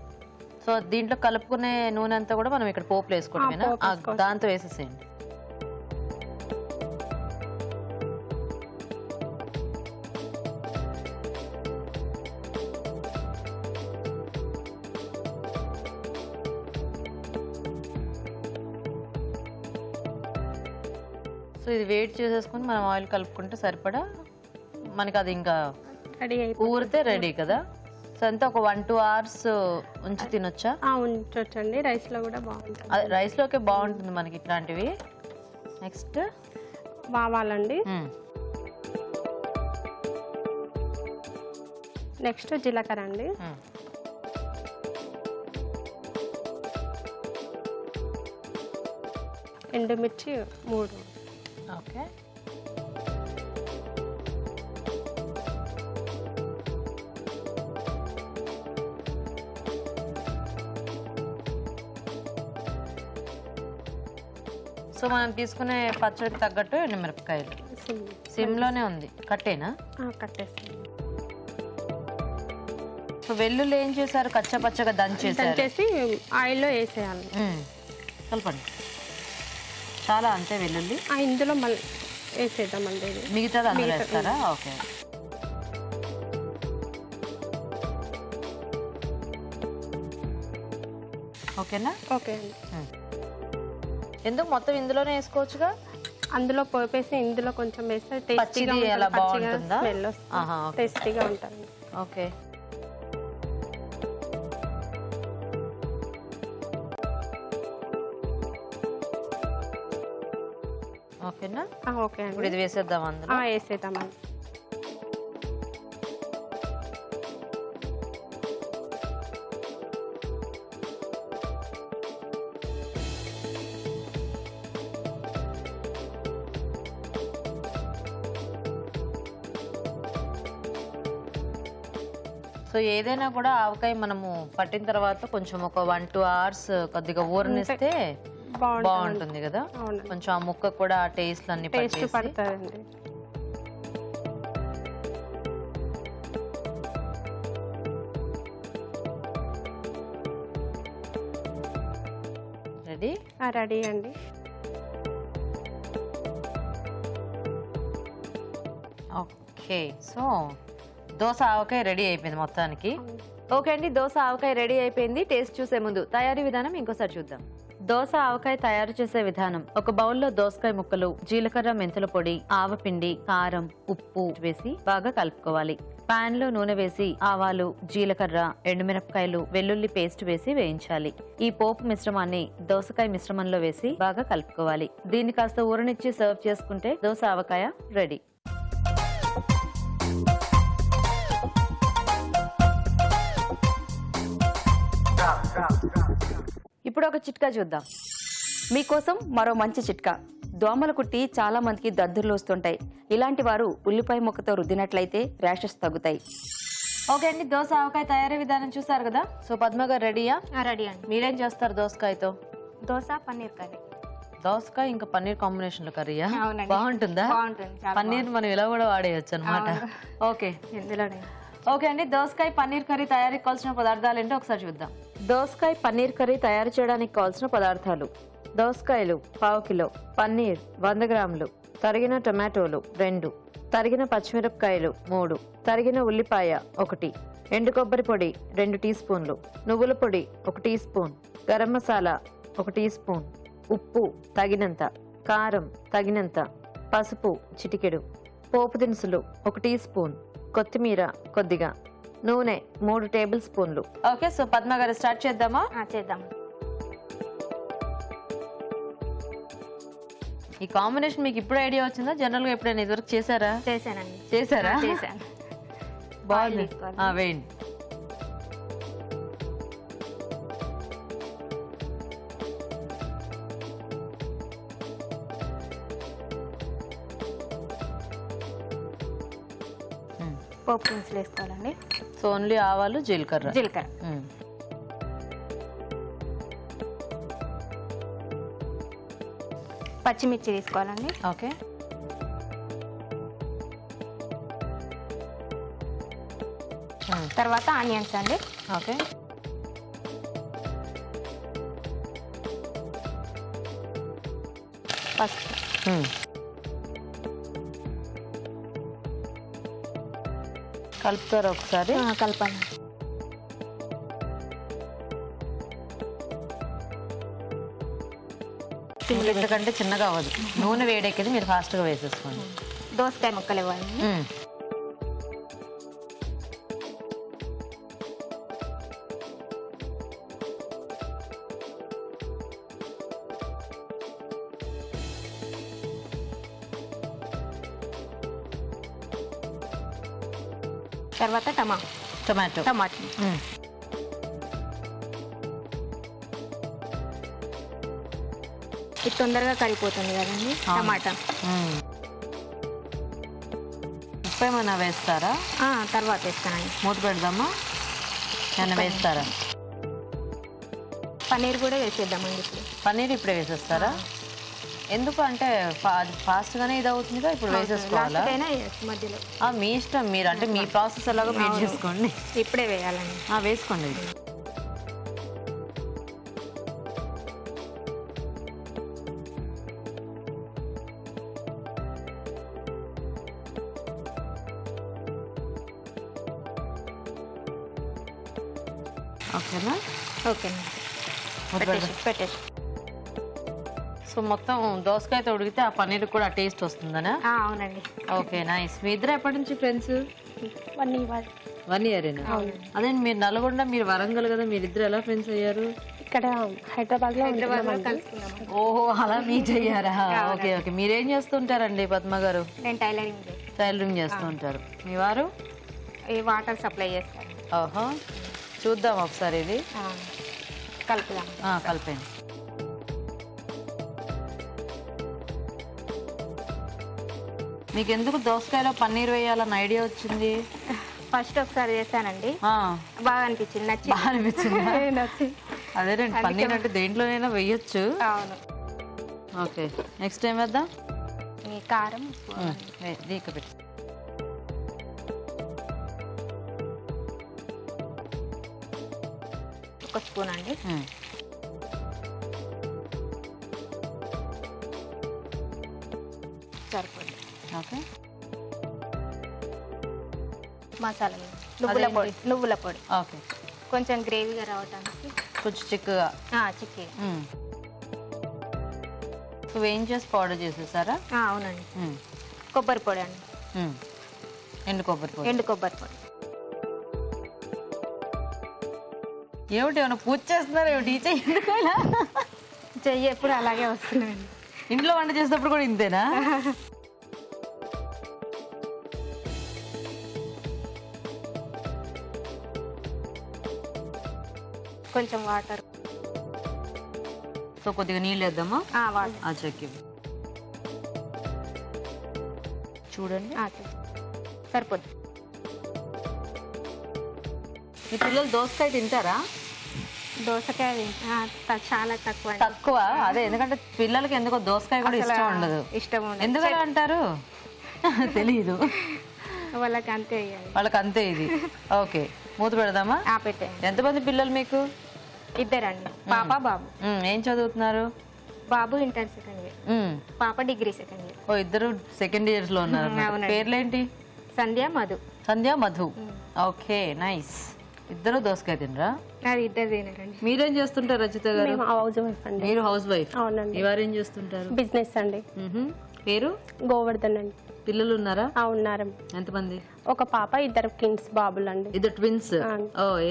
సో దీంట్లో కలుపుకునే నూనె అంతా కూడా మనం ఇక్కడ పోపులు వేసుకోవడమేనా? దాంతో వేసేసేయండి. సో ఇది వెయిట్ చేసేసుకుని మనం ఆయిల్ కలుపుకుంటే సరిపడా మనకి అది ఇంకా రెడీ ఊరితే రెడీ కదా. సో అంతా ఒక 1-2 hours ఉంచి తినొచ్చా? ఉంచొచ్చండి. రైస్ లో కూడా బాగుంటుంది. అదే రైస్ లోకే బాగుంటుంది మనకి ఇట్లాంటివి. నెక్స్ట్ ఆవాలండి, నెక్స్ట్ జీలకర్ర అండి, ఎండుమిర్చి 3. ఓకే. సో మనం తీసుకునే పచ్చడికి తగ్గట్టు ఎండుమిరపకాయలు సిమ్లోనే ఉంది. కట్టేనా? కట్టేస్తాను. సో వెల్లుల్లి ఏం చేశారు? కచ్చపచ్చగా దంచేసి ఆయిల్లో వేసేయాలి. కలపండి. చాలా అంతే వెల్లుల్లి ఇందులో మళ్ళీ వేసేద్దామండి. మిగతాది అందులో వేస్తారా? ఓకే. ఓకేనా? ఓకే అండి. ఎందుకు మొత్తం ఇందులోనే వేసుకోవచ్చుగా? అందులో పోపేసి ఇందులో కొంచెం వేస్తే పచ్చిది అలా బాగుంటుందా? స్మెల్ వస్తుంది, టేస్టీగా ఉంటుంది. ఓకే. ఓకేనా? ఓకే అండి. ఇప్పుడు ఇది వేసేద్దాం అందులో. వేసేద్దామండి. సో ఏదైనా కూడా ఆవకాయ మనము పట్టిన తర్వాత కొంచెం ఒక 1-2 hours కొద్దిగా ఊరనిస్తే బాగుంటుంది కదా. కొంచెం ఆ ముక్క కూడా ఆ టేస్ట్ అన్ని పడుతుందండి. రెడీ? రెడీ అండి. ఓకే. సో దోశ ఆవకాయ రెడీ అయిపోయింది మొత్తానికి. ఓకే అండి, దోశ ఆవకాయ రెడీ అయిపోయింది. టేస్ట్ చూసే ముందు తయారీ విధానం ఇంకోసారి చూద్దాం. దోశ ఆవకాయ తయారు చేసే విధానం: ఒక బౌల్లో దోసకాయ ముక్కలు, జీలకర్ర, మెంతుల పొడి, ఆవపిండి, కారం, ఉప్పు వేసి బాగా కలుపుకోవాలి. పాన్ లో నూనె వేసి ఆవాలు, జీలకర్ర, ఎండుమిరపకాయలు, వెల్లుల్లి పేస్ట్ వేసి వేయించాలి. ఈ పోపు మిశ్రమాన్ని దోసకాయ మిశ్రమంలో వేసి బాగా కలుపుకోవాలి. దీన్ని కాస్త ఊరనిచ్చి సర్వ్ చేసుకుంటే దోశ ఆవకాయ రెడీ. ఇప్పుడు ఒక చిట్కా చూద్దాం. మీకోసం మరో మంచి చిట్కా. దోమల కుట్టి చాలా మందికి దద్దుర్లు వస్తుంటాయి. ఇలాంటి వారు ఉల్లిపాయ ముక్కతో రుద్దినట్లయితే ర్యాషెస్ తగ్గుతాయి. ఓకే అండి, దోశ ఆవకాయ తయారీ విధానం చూసారు కదా. సో పద్మ గారు రెడీయా? రెడీ అండి. మీరేం చేస్తారు దోసకాయతో? దోశ పన్నీర్ కర్రీ. దోసకాయ ఇంకా పన్నీర్ కాంబినేషన్ లో కర్రీయా? అవునండి. బాగుంటుందా? బాగుంటుంది. పన్నీర్ మనం ఇలా కూడా వాడేయచ్చు అనమాట. ఓకే. ఇందులోనే. ఓకే అండి, దోసకాయ పన్నీర్ కర్రీ తయారీకి కావాల్సిన పదార్థాలు ఏంటో ఒకసారి చూద్దాం. దోసకాయ పన్నీర్ కర్రీ తయారు చేయడానికి కావాల్సిన పదార్థాలు: దోసకాయలు 1/2 కిలో, పన్నీర్ 100 గ్రాములు, తరిగిన టొమాటోలు 2, తరిగిన పచ్చిమిరపకాయలు 3, తరిగిన ఉల్లిపాయ 1, ఎండు కొబ్బరి పొడి 2 టీ స్పూన్లు, నువ్వుల పొడి 1 teaspoon, garam masala 1 teaspoon, ఉప్పు తగినంత, కారం తగినంత, పసుపు చిటికెడు, పోపు దినుసులు 1 టీ స్పూన్, కొత్తిమీర కొద్దిగా, నూనె 3 టేబుల్ స్పూన్లు. ఓకే, సో పద్మ గారు స్టార్ట్ చేద్దామా? చేద్దాం. ఈ కాంబినేషన్ మీకు ఇప్పుడు ఐడియా వచ్చిందా? జనరల్ గా ఎప్పుడైనా ఇదివరకు చేశారా? చేశానండి. చేశారా? చేశాను. బాగుంది. తీసుకోవాలి. వేయండి. పోపు దినుసులు వేసుకోవాలండి. సో ఓన్లీ ఆవాలు, జీలకర్ర. జీలకర్ర, పచ్చిమిర్చి తీసుకోవాలండి. ఓకే, తర్వాత ఆనియన్స్ అండి. ఓకే, పసుపు, కలుపుతారు ఒకసారి. కలపాలి. కంటే చిన్నగా అవ్వదు. నూనె వేడెక్కింది, మీరు ఫాస్ట్ గా వేసేసుకోండి. దోసకాయ ముక్కలు ఇవ్వాలండి. తర్వాత టమాటో. ఇది తొందరగా కరిగిపోతుంది కదండి టమాటా. ఉప్పు ఏమైనా వేస్తారా? తర్వాత వేస్తానండి. మూత పెడదామా? ఏమైనా వేస్తారా? పన్నీర్ కూడా వేసేద్దామండి ఇప్పుడు. పన్నీర్ ఇప్పుడే వేసేస్తారా? ఎందుకు అంటే ఫాస్ట్ గానే ఇది అవుతుందిగా, ఇప్పుడు వేసేసుకోవాలా? మధ్యలో మీ ఇష్టం, మీరు అంటే మీ ప్రాసెస్ ఎలాగో మీరు చేసుకోండి. ఇప్పుడే వేయాలండి. వేసుకోండి. ఓకేనా? ఓకేనా, పెట్టేసి. సో మొత్తం దోసకాయతో ఉడికితే ఆ పన్నీర్ కూడా టేస్ట్ వస్తుందనా? అవునండి. Okay, nice. మీ ఇద్దరు ఎప్పటి నుంచి ఫ్రెండ్స్? 1 year. అదే మీరు నల్గొండ, మీరు వరంగల్ కదా, మీరిద్దరు ఎలా ఫ్రెండ్స్ అయ్యారు? ఇక్కడ హైదరాబాద్ లో. ఓహో, అలా మీట్ అయ్యారా? Okay okay. మీరేం చేస్తుంటారండి పద్మ గారు? నేను టైలరింగ్ చేస్తూ ఉంటారు. మీ వారు? వాటర్ సప్లై చేస్తారు. ఓహో, చూద్దాం ఒకసారి ఇది. కలుపుదాం. కలిపండి. మీకు ఎందుకు దోసకాయలో పన్నీర్ వేయాలని ఐడియా వచ్చింది? ఫస్ట్ ఒకసారి చేశానండి, బాగా అనిపించింది, నచ్చింది. అదేనండి, పన్నీర్ అంటే దేంట్లోనైనా వేయొచ్చు. అవును. ఓకే, నెక్స్ట్ ఏం వేద్దాం? కారం దీక పెట్టి. ఒక స్పూన్ అండి. సరిపోయింది. ఓకే, మసాలా, నువ్వుల పొడి. ఓకే, కొంచెం గ్రేవీగా రావడానికి, కొంచెం చిక్కగా. చిక్కగా. సో వేయించేసి పౌడర్ చేసేసారా? అవునండి. కొబ్బరి పొడి అండి. ఎండు కొబ్బరి పొడి. ఏమిటి, ఏమైనా పూజ చేస్తున్నారు ఏమిటి? చెయ్యి ఎప్పుడు అలాగే వస్తున్నాయండి. ఇంట్లో వంట చేసేటప్పుడు కూడా ఇంతేనా? కొంచెం వాటర్. సో కొద్దిగా నీళ్ళు వేద్దామా? చెక్కి చూడండి, సరిపోద్ది. మీ పిల్లలు దోసకాయ తింటారా? దోసకాయ చాలా తక్కువ. అదే, ఎందుకంటే పిల్లలకి ఎందుకో దోసకాయ కూడా ఇష్టం ఉండదు. ఎందుకలా అంటారు తెలీదు. వాళ్ళకి అంతే ఇది. ఓకే, మూత పెడదామా? పెట్టండి. ఎంతమంది పిల్లలు మీకు? 2 అండి, పాప బాబు. ఏం చదువుతున్నారు? బాబు ఇంటర్ సెకండ్ ఇయర్, పాప డిగ్రీ సెకండ్ ఇయర్. ఓ, ఇద్దరు సెకండ్ ఇయర్స్ లో ఉన్నారు. పేర్లేంటి? సంధ్య, మధు. Okay, nice. ఇద్దరు దోసకాయ తినరా? ఇద్దరు తినరండి. మీరేం చేస్తుంటారు రచిత గారు? హౌస్ వైఫ్ అండి. మీరు హౌస్ వైఫ్? అవునండి. వారు ఏం చేస్తుంటారు? బిజినెస్ అండి. పేరు? గోవర్ధన్ అండి. పిల్లలు ఉన్నారా? ఉన్నారు. ఎంతమంది? ఒక పాప, 2 కిడ్స్ బాబులు అండి. 2 ట్విన్స్.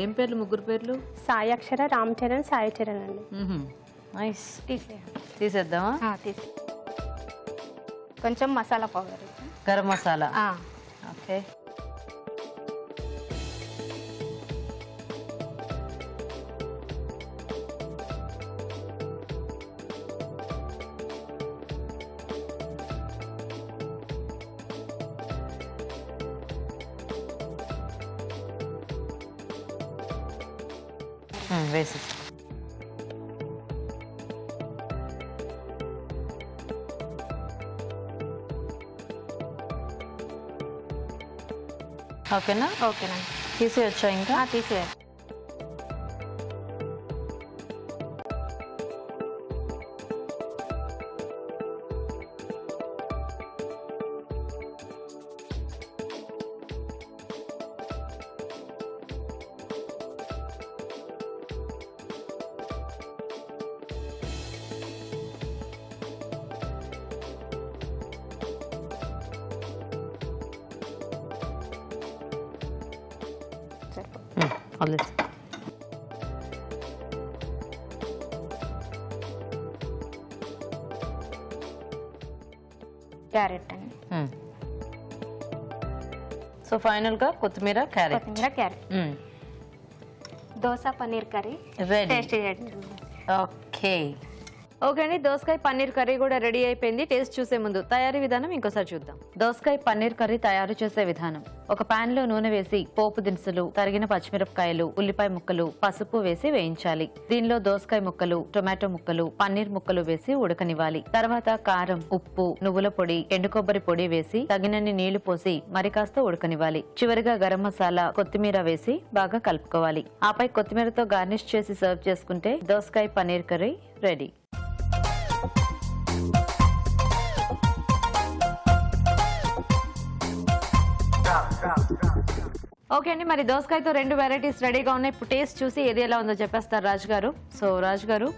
ఏం పేర్లు? ముగ్గురు పేర్లు? సాయి అక్షర, రామ్ చరణ్, సాయి చరణ్ అండి. నైస్. తీసేద్దామా? కొంచెం మసాలా పౌడర్, గరం మసాలా. ఓకే. వేసి ఓకేనా? ఓకేనా. తీసేయచ్చా? ఇంకా తీసేయాలి. వదిలేసి క్యారెట్ అండి. సో ఫైనల్ గా కొత్తిమీర, carrot. Dosa paneer curry taste చేయండి. ఓకే. ఓకే అండి, దోసకాయ పన్నీర్ కర్రీ కూడా రెడీ అయిపోయింది. టేస్ట్ చూసే ముందు తయారీ విధానం ఇంకోసారి చూద్దాం. దోసకాయ పన్నీర్ కర్రీ తయారు చేసే విధానం: ఒక పాన్ లో నూనె వేసి పోపు దినుసులు, తరిగిన పచ్చిమిరపకాయలు, ఉల్లిపాయ ముక్కలు, పసుపు వేసి వేయించాలి. దీనిలో దోసకాయ ముక్కలు, టొమాటో ముక్కలు, పన్నీర్ ముక్కలు వేసి ఉడకనివ్వాలి. తర్వాత కారం, ఉప్పు, నువ్వుల పొడి, ఎండు కొబ్బరి పొడి వేసి తగినన్ని నీళ్లు పోసి మరి కాస్త ఉడకనివ్వాలి. చివరిగా గరం మసాలా, కొత్తిమీర వేసి బాగా కలుపుకోవాలి. ఆపై కొత్తిమీరతో గార్నిష్ చేసి సర్వ్ చేసుకుంటే దోసకాయ పన్నీర్ కర్రీ రెడీ. ఓకే అండి, మరి దోసకాయతో 2 వెరైటీస్ రెడీగా ఉన్నాయి. ఇప్పుడు టేస్ట్ చూసి ఏది ఎలా ఉందో చెప్పేస్తారు రాజు గారు. సో రాజు గారు,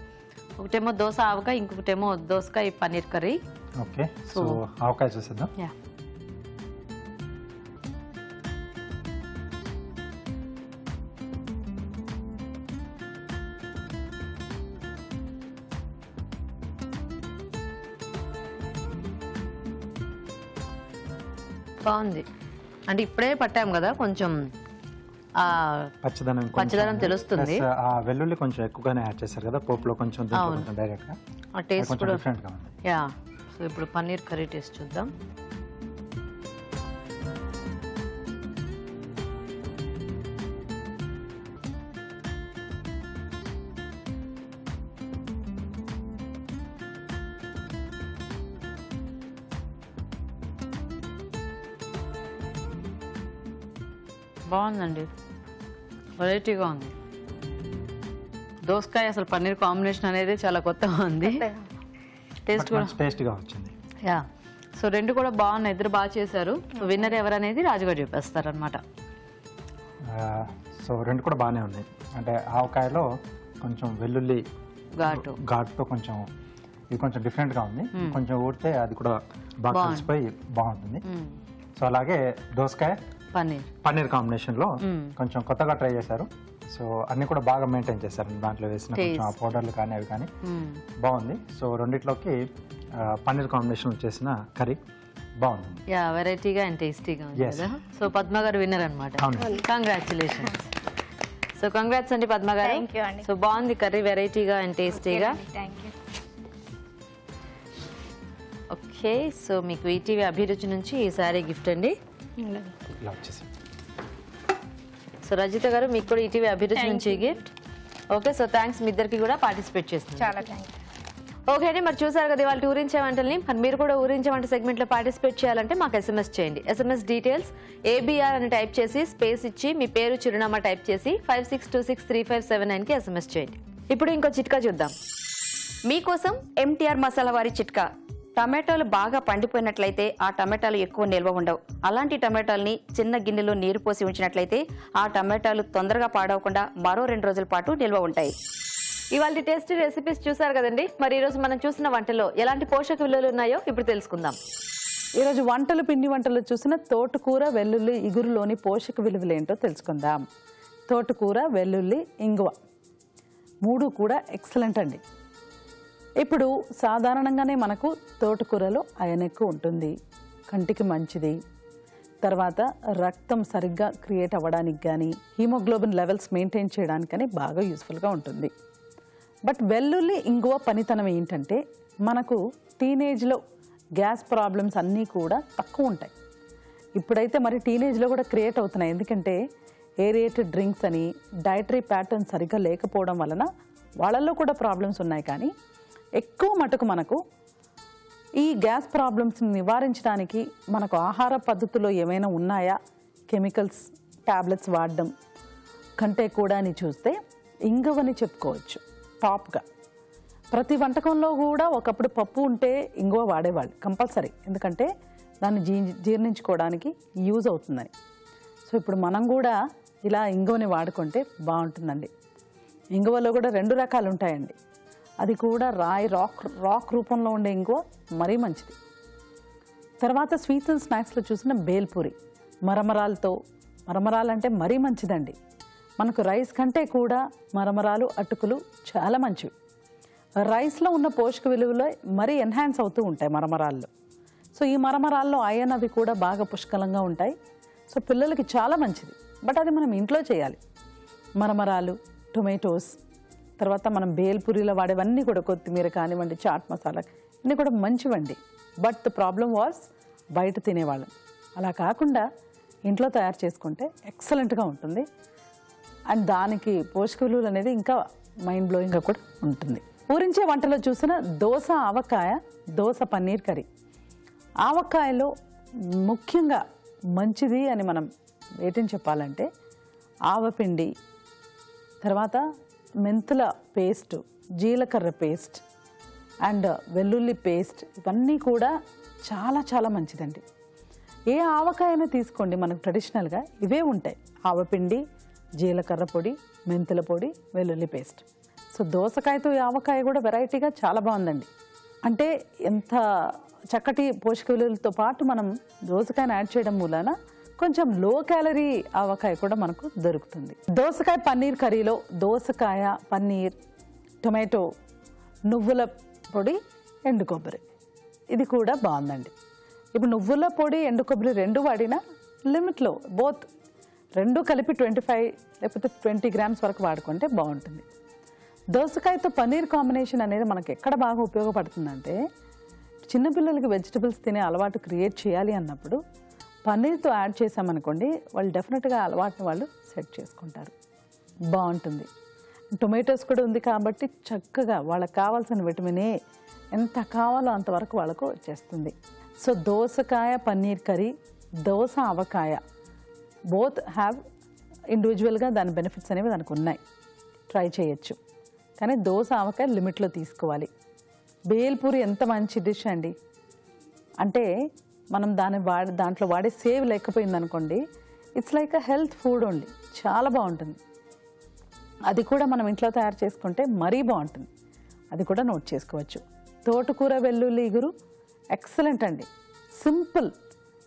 ఒకటేమో దోస ఆవకాయ, ఇంకొకటేమో దోసకాయ పన్నీర్ కర్రీ. ఓకే, సో ఆవకాయ చూసేద్దాం. బాగుంది. అంటే ఇప్పుడే పట్టాం కదా, కొంచెం పచ్చదనం తెలుస్తుంది. ఆ వెల్లుల్లి కొంచెం ఎక్కువగానే యాడ్ చేశారు కదా పోపులో, కొంచెం డైరెక్ట్ గా ఆ టేస్ట్ కూడా డిఫరెంట్ గా ఉంది. యా. సో ఇప్పుడు పన్నీర్ కర్రీ టేస్ట్ చూద్దాం. బాగుందండి, వెరైటీగా ఉంది. దోసకాయ అసలు పన్నీర్ కాంబినేషన్ అనేది చాలా కొత్తగా ఉంది. టేస్ట్ కూడా టేస్టీగా వచ్చింది. యా. సో 2 కూడా బాగున్నాయి, ఇద్దరు బాగా చేశారు. విన్నర్ ఎవరనేది రాజుగారు చెప్పేస్తారు అనమాట. సో 2 కూడా బాగానే ఉన్నాయి. అంటే ఆవకాయలో కొంచెం వెల్లుల్లి ఘాటుతో కొంచెం ఇది కొంచెం డిఫరెంట్ గా ఉంది. కొంచెం ఊడితే అది కూడా బాగా కలిసిపోయి బాగుంటుంది. సో అలాగే దోసకాయ పన్నీర్ కాంబినేషన్ లో కొంచెం కొత్తగా ట్రై చేశారు. సో అన్ని కూడా బాగా మెయింటైన్ చేశారు. దాంట్లో వేసిన కొంచెం ఆ పౌడర్లు కానీ అవి కానీ బాగుంది. సో రెండిట్లోకి పన్నీర్ కాంబినేషన్ చేసిన కర్రీ బాగుంది. యా, వెరైటీగా అండ్ టేస్టీగా ఉంది కదా. సో పద్మ గారు విన్నర్ అన్నమాట. కంగ్రాచులేషన్స్. సో కంగ్రాట్స్ అండి పద్మ గారు. సో బాగుంది కర్రీ, వెరైటీగా అండ్ టేస్టీగా. ఓకే, సో మీకు ఈటీవీ అభిరుచి నుంచి ఈ సారీ గిఫ్ట్ అండి. సో రజిత గారు, మీకు కూడా ఈటీవీ అభిరుచి నుంచి గిఫ్ట్. ఓకే, సో థ్యాంక్స్ మీ ఇద్దరికి కూడా పార్టిసిపేట్ చేస్తున్నారు. చాలా థ్యాంక్స్. ఓకే అండి, మరి చూసారు కదా వాళ్ళు ఊరించే వంటల్ని. మరి మీరు కూడా ఊరించే వంట సెగ్మెంట్ లో పార్టిసిపేట్ చేయాలంటే మాకు SMS చేయండి. SMS డీటెయిల్స్ ABR అని టైప్ చేసి స్పేస్ ఇచ్చి మీ పేరు, చిరునామా టైప్ చేసి 56263579 కి SMS చేయండి. ఇప్పుడు ఇంకో చిట్కా చూద్దాం. మీకోసం MTR మసాలా వారి చిట్కా. టమాటాలు బాగా పండిపోయినట్లయితే ఆ టమాటాలు ఎక్కువ నిల్వ ఉండవు. అలాంటి టమాటాలని చిన్న గిన్నెలో నీరు పోసి ఉంచినట్లయితే ఆ టమాటాలు తొందరగా పాడవకుండా మరో 2 రోజుల పాటు నిల్వ ఉంటాయి. ఇవాళ టేస్టీ రెసిపీస్ చూసారు కదండి. మరి ఈరోజు మనం చూసిన వంటలో ఎలాంటి పోషక విలువలు ఉన్నాయో ఇప్పుడు తెలుసుకుందాం. ఈరోజు వంటలు పిండి వంటలు చూసిన తోటకూర వెల్లుల్లి ఇగురులోని పోషక విలువలు ఏంటో తెలుసుకుందాం. తోటకూర వెల్లుల్లి ఇంగువ 3 కూడా ఎక్సలెంట్ అండి. ఇప్పుడు సాధారణంగానే మనకు తోటకూరలో ఐరన్ ఎక్కువ ఉంటుంది, కంటికి మంచిది, తర్వాత రక్తం సరిగ్గా క్రియేట్ అవ్వడానికి కానీ హీమోగ్లోబిన్ లెవెల్స్ మెయింటైన్ చేయడానికి కానీ బాగా యూస్ఫుల్గా ఉంటుంది. బట్ వెల్లుల్లి ఇంగువ పనితనం ఏంటంటే మనకు టీనేజ్లో గ్యాస్ ప్రాబ్లమ్స్ అన్నీ కూడా తక్కువ ఉంటాయి. ఇప్పుడైతే మరి టీనేజ్లో కూడా క్రియేట్ అవుతున్నాయి, ఎందుకంటే ఏరియేటెడ్ డ్రింక్స్ అని డైటరీ ప్యాటర్న్ సరిగ్గా లేకపోవడం వలన వాళ్ళల్లో కూడా ప్రాబ్లమ్స్ ఉన్నాయి. కానీ ఎక్కువ మటుకు మనకు ఈ గ్యాస్ ప్రాబ్లమ్స్ని నివారించడానికి మనకు ఆహార పద్ధతుల్లో ఏమైనా ఉన్నాయా, కెమికల్స్ టాబ్లెట్స్ వాడడం కంటే కూడా అని చూస్తే ఇంగువని చెప్పుకోవచ్చు టాప్గా. ప్రతి వంటకంలో కూడా ఒకప్పుడు పప్పు ఉంటే ఇంగువ వాడేవాళ్ళు కంపల్సరీ, ఎందుకంటే దాన్ని జీర్ణించుకోవడానికి యూజ్ అవుతుందని. సో ఇప్పుడు మనం కూడా ఇలా ఇంగువని వాడుకుంటే బాగుంటుందండి. ఇంగువలో కూడా 2 రకాలు ఉంటాయండి. అది కూడా రాక్ రూపంలో ఉండే ఇంగువ మరీ మంచిది. తర్వాత స్వీట్స్ అండ్ స్నాక్స్లో చూసిన బేల్పూరి మరమరాలతో, మరమరాలంటే మరీ మంచిదండి. మనకు రైస్ కంటే కూడా మరమరాలు అటుకులు చాలా మంచివి. రైస్లో ఉన్న పోషక విలువలు మరీ ఎన్హాన్స్ అవుతూ ఉంటాయి మరమరాల్లో. సో ఈ మరమరాల్లో ఐరన్ అవి కూడా బాగా పుష్కలంగా ఉంటాయి. సో పిల్లలకి చాలా మంచిది. బట్ అది మనం ఇంట్లో చేయాలి. మరమరాలు, టొమాటోస్, తర్వాత మనం బేల్పూరిలో వాడేవన్నీ కూడా కొత్తిమీర కానివ్వండి, చాట్ మసాలా ఇవన్నీ కూడా మంచివండి. బట్ ద ప్రాబ్లం వాస్ బయట తినేవాళ్ళం. అలా కాకుండా ఇంట్లో తయారు చేసుకుంటే ఎక్సలెంట్గా ఉంటుంది. అండ్ దానికి పోషక విలువలు అనేది ఇంకా మైండ్ బ్లోయింగ్గా కూడా ఉంటుంది. ఊరించే వంటలో చూసిన దోస ఆవకాయ, దోస పన్నీర్ కర్రీ. ఆవకాయలో ముఖ్యంగా మంచిది అని మనం ఏంటని చెప్పాలంటే ఆవపిండి, తర్వాత మెంతుల పేస్ట్, జీలకర్ర పేస్ట్ అండ్ వెల్లుల్లి పేస్ట్, ఇవన్నీ కూడా చాలా చాలా మంచిదండి. ఏ ఆవకాయైనా తీసుకోండి, మనకు ట్రెడిషనల్గా ఇవే ఉంటాయి: ఆవపిండి, జీలకర్ర పొడి, మెంతుల పొడి, వెల్లుల్లి పేస్ట్. సో దోసకాయతో ఈ ఆవకాయ కూడా వెరైటీగా చాలా బాగుందండి. అంటే ఎంత చక్కటి పోషక విలువలతో పాటు మనం దోసకాయను యాడ్ చేయడం మూలాన కొంచెం లో క్యాలరీ ఆవకాయ కూడా మనకు దొరుకుతుంది. దోసకాయ పన్నీర్ కర్రీలో దోసకాయ, పన్నీర్, టొమాటో, నువ్వుల పొడి, ఎండు కొబ్బరి, ఇది కూడా బాగుందండి. ఇప్పుడు నువ్వుల పొడి, ఎండు కొబ్బరి 2 వాడినా లిమిట్లో బోత్ 2 కలిపి 25 లేకపోతే 20 గ్రామ్స్ వరకు వాడుకుంటే బాగుంటుంది. దోసకాయతో పన్నీర్ కాంబినేషన్ అనేది మనకు ఎక్కడ బాగా ఉపయోగపడుతుందంటే చిన్నపిల్లలకి వెజిటబుల్స్ తినే అలవాటు క్రియేట్ చేయాలి అన్నప్పుడు పన్నీర్తో యాడ్ చేసామనుకోండి, వాళ్ళు డెఫినెట్గా అలవాటుని వాళ్ళు సెట్ చేసుకుంటారు, బాగుంటుంది. టొమాటోస్ కూడా ఉంది కాబట్టి చక్కగా వాళ్ళకి కావాల్సిన విటమిన్ ఏ ఎంత కావాలో అంతవరకు వాళ్ళకు వచ్చేస్తుంది. సో దోసకాయ paneer curry, dosa avakaya both have ఇండివిజువల్గా దాని బెనిఫిట్స్ అనేవి దానికి ఉన్నాయి, ట్రై చేయొచ్చు. కానీ దోస ఆవకాయ లిమిట్లో తీసుకోవాలి. బేల్పూరి ఎంత మంచి డిష్ అండి. అంటే మనం దాంట్లో వాడే సేవ్ లేకపోయింది అనుకోండి, it's like a health food only, చాలా బాగుంటుంది. అది కూడా మనం ఇంట్లో తయారు చేసుకుంటే మరీ బాగుంటుంది, అది కూడా నోట్ చేసుకోవచ్చు. తోటకూర వెల్లుల్లి ఇగురు ఎక్సలెంట్ అండి. సింపుల్,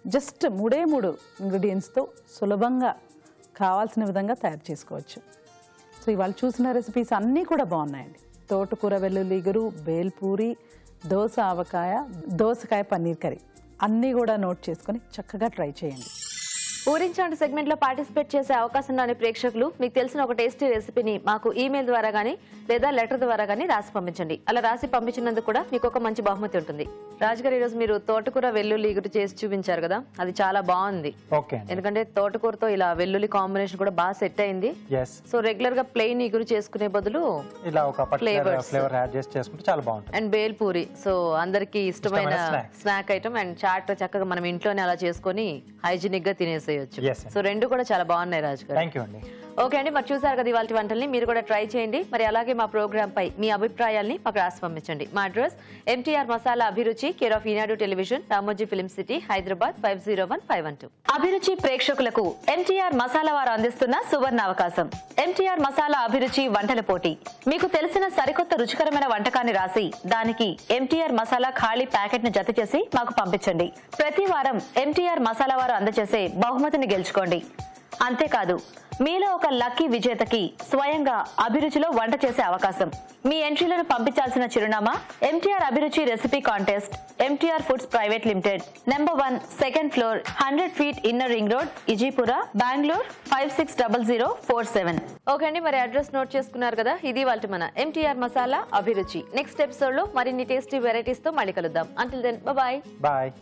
జస్ట్ 3 ఇంగ్రీడియంట్స్తో సులభంగా కావాల్సిన విధంగా తయారు చేసుకోవచ్చు. సో ఇవాళ చూసిన రెసిపీస్ అన్నీ కూడా బాగున్నాయండి. తోటకూర వెల్లుల్లి ఇగురు, బేల్పూరి, దోస ఆవకాయ, దోసకాయ పన్నీర్ కర్రీ అన్నీ కూడా నోట్ చేసుకొని చక్కగా ట్రై చేయండి. ఊరించండి సెగ్మెంట్లో పార్టిసిపేట్ చేసే అవకాశం రాని ప్రేక్షకులు మీకు తెలిసిన ఒక టేస్టీ రెసిపీని మాకు ఈమెయిల్ ద్వారా కానీ లేదా లెటర్ ద్వారా కానీ రాసి పంపించండి. అలా రాసి పంపించినందుకు కూడా మీకు ఒక మంచి బహుమతి ఉంటుంది. రాజుగారు, ఈరోజు మీరు తోటకూర వెల్లుల్లి ఇగురు చేసి చూపించారు కదా, అది చాలా బాగుంది. ఎందుకంటే తోటకూరతో ఇలా వెల్లుల్లి కాంబినేషన్ కూడా బాగా సెట్ అయింది. సో రెగ్యులర్ గా ప్లెయిన్ ఇగురు చేసుకునే బదులు ఇలా ఒక ఫ్లేవర్ యాడ్ చేసి చేసుకుంటే చాలా బాగుంటుంది. అండ్ బేల్పూరి, సో అందరికి ఇష్టమైన స్నాక్ ఐటమ్. అండ్ చాట్ చక్కగా మనం ఇంట్లోనే అలా చేసుకొని హైజీనిక్ గా తినేసేయచ్చు. సో 2 కూడా చాలా బాగున్నాయి రాజు గారు. థాంక్యూ అండి. ఓకే అండి, మరి చూసారు కదా ఇవాళ వంటల్ని, మీరు కూడా ట్రై చేయండి. మరి అలాగే మా ప్రోగ్రామ్ పై మీ అభిప్రాయాల్ని మాకు రాసి పంపించండి. మా అడ్రస్ MTR మసాలా అభిరుచి, care of Eenadu television, Ramoji film city, Hyderabad 501512. అభిరుచి ప్రేక్షకులకు MTR మసాలా వారు అందిస్తున్న సువర్ణ అవకాశం. MTR మసాలా అభిరుచి వంటల పోటీ. మీకు తెలిసిన సరికొత్త రుచికరమైన వంటకాన్ని రాసి దానికి MTR మసాలా ఖాళీ ప్యాకెట్ ను జత చేసి మాకు పంపించండి. ప్రతి వారం MTR మసాలా వారు అందజేసే బహుమతిని గెలుచుకోండి. అంతేకాదు, మీలో ఒక లక్కీ విజేతకి స్వయంగా అభిరుచిలో వంట చేసే అవకాశం. మీ ఎంట్రీలను పంపించాల్సిన చిరునామా MTR Abhiruchi recipe contest, MTR foods private limited, number 1, second floor, 100 feet inner ring road, Ejipura, Bengaluru 560047. Okay అండి, మరి అడ్రస్ నోట్ చేసుకున్నారు కదా. ఇది వాళ్ళ మన MTR మసాలా అభిరుచి. నెక్స్ట్ ఎపిసోడ్ లో మరిన్ని టేస్టీ వెరైటీస్ తో మళ్ళీ కలుద్దాం. Until then bye. బాయ్.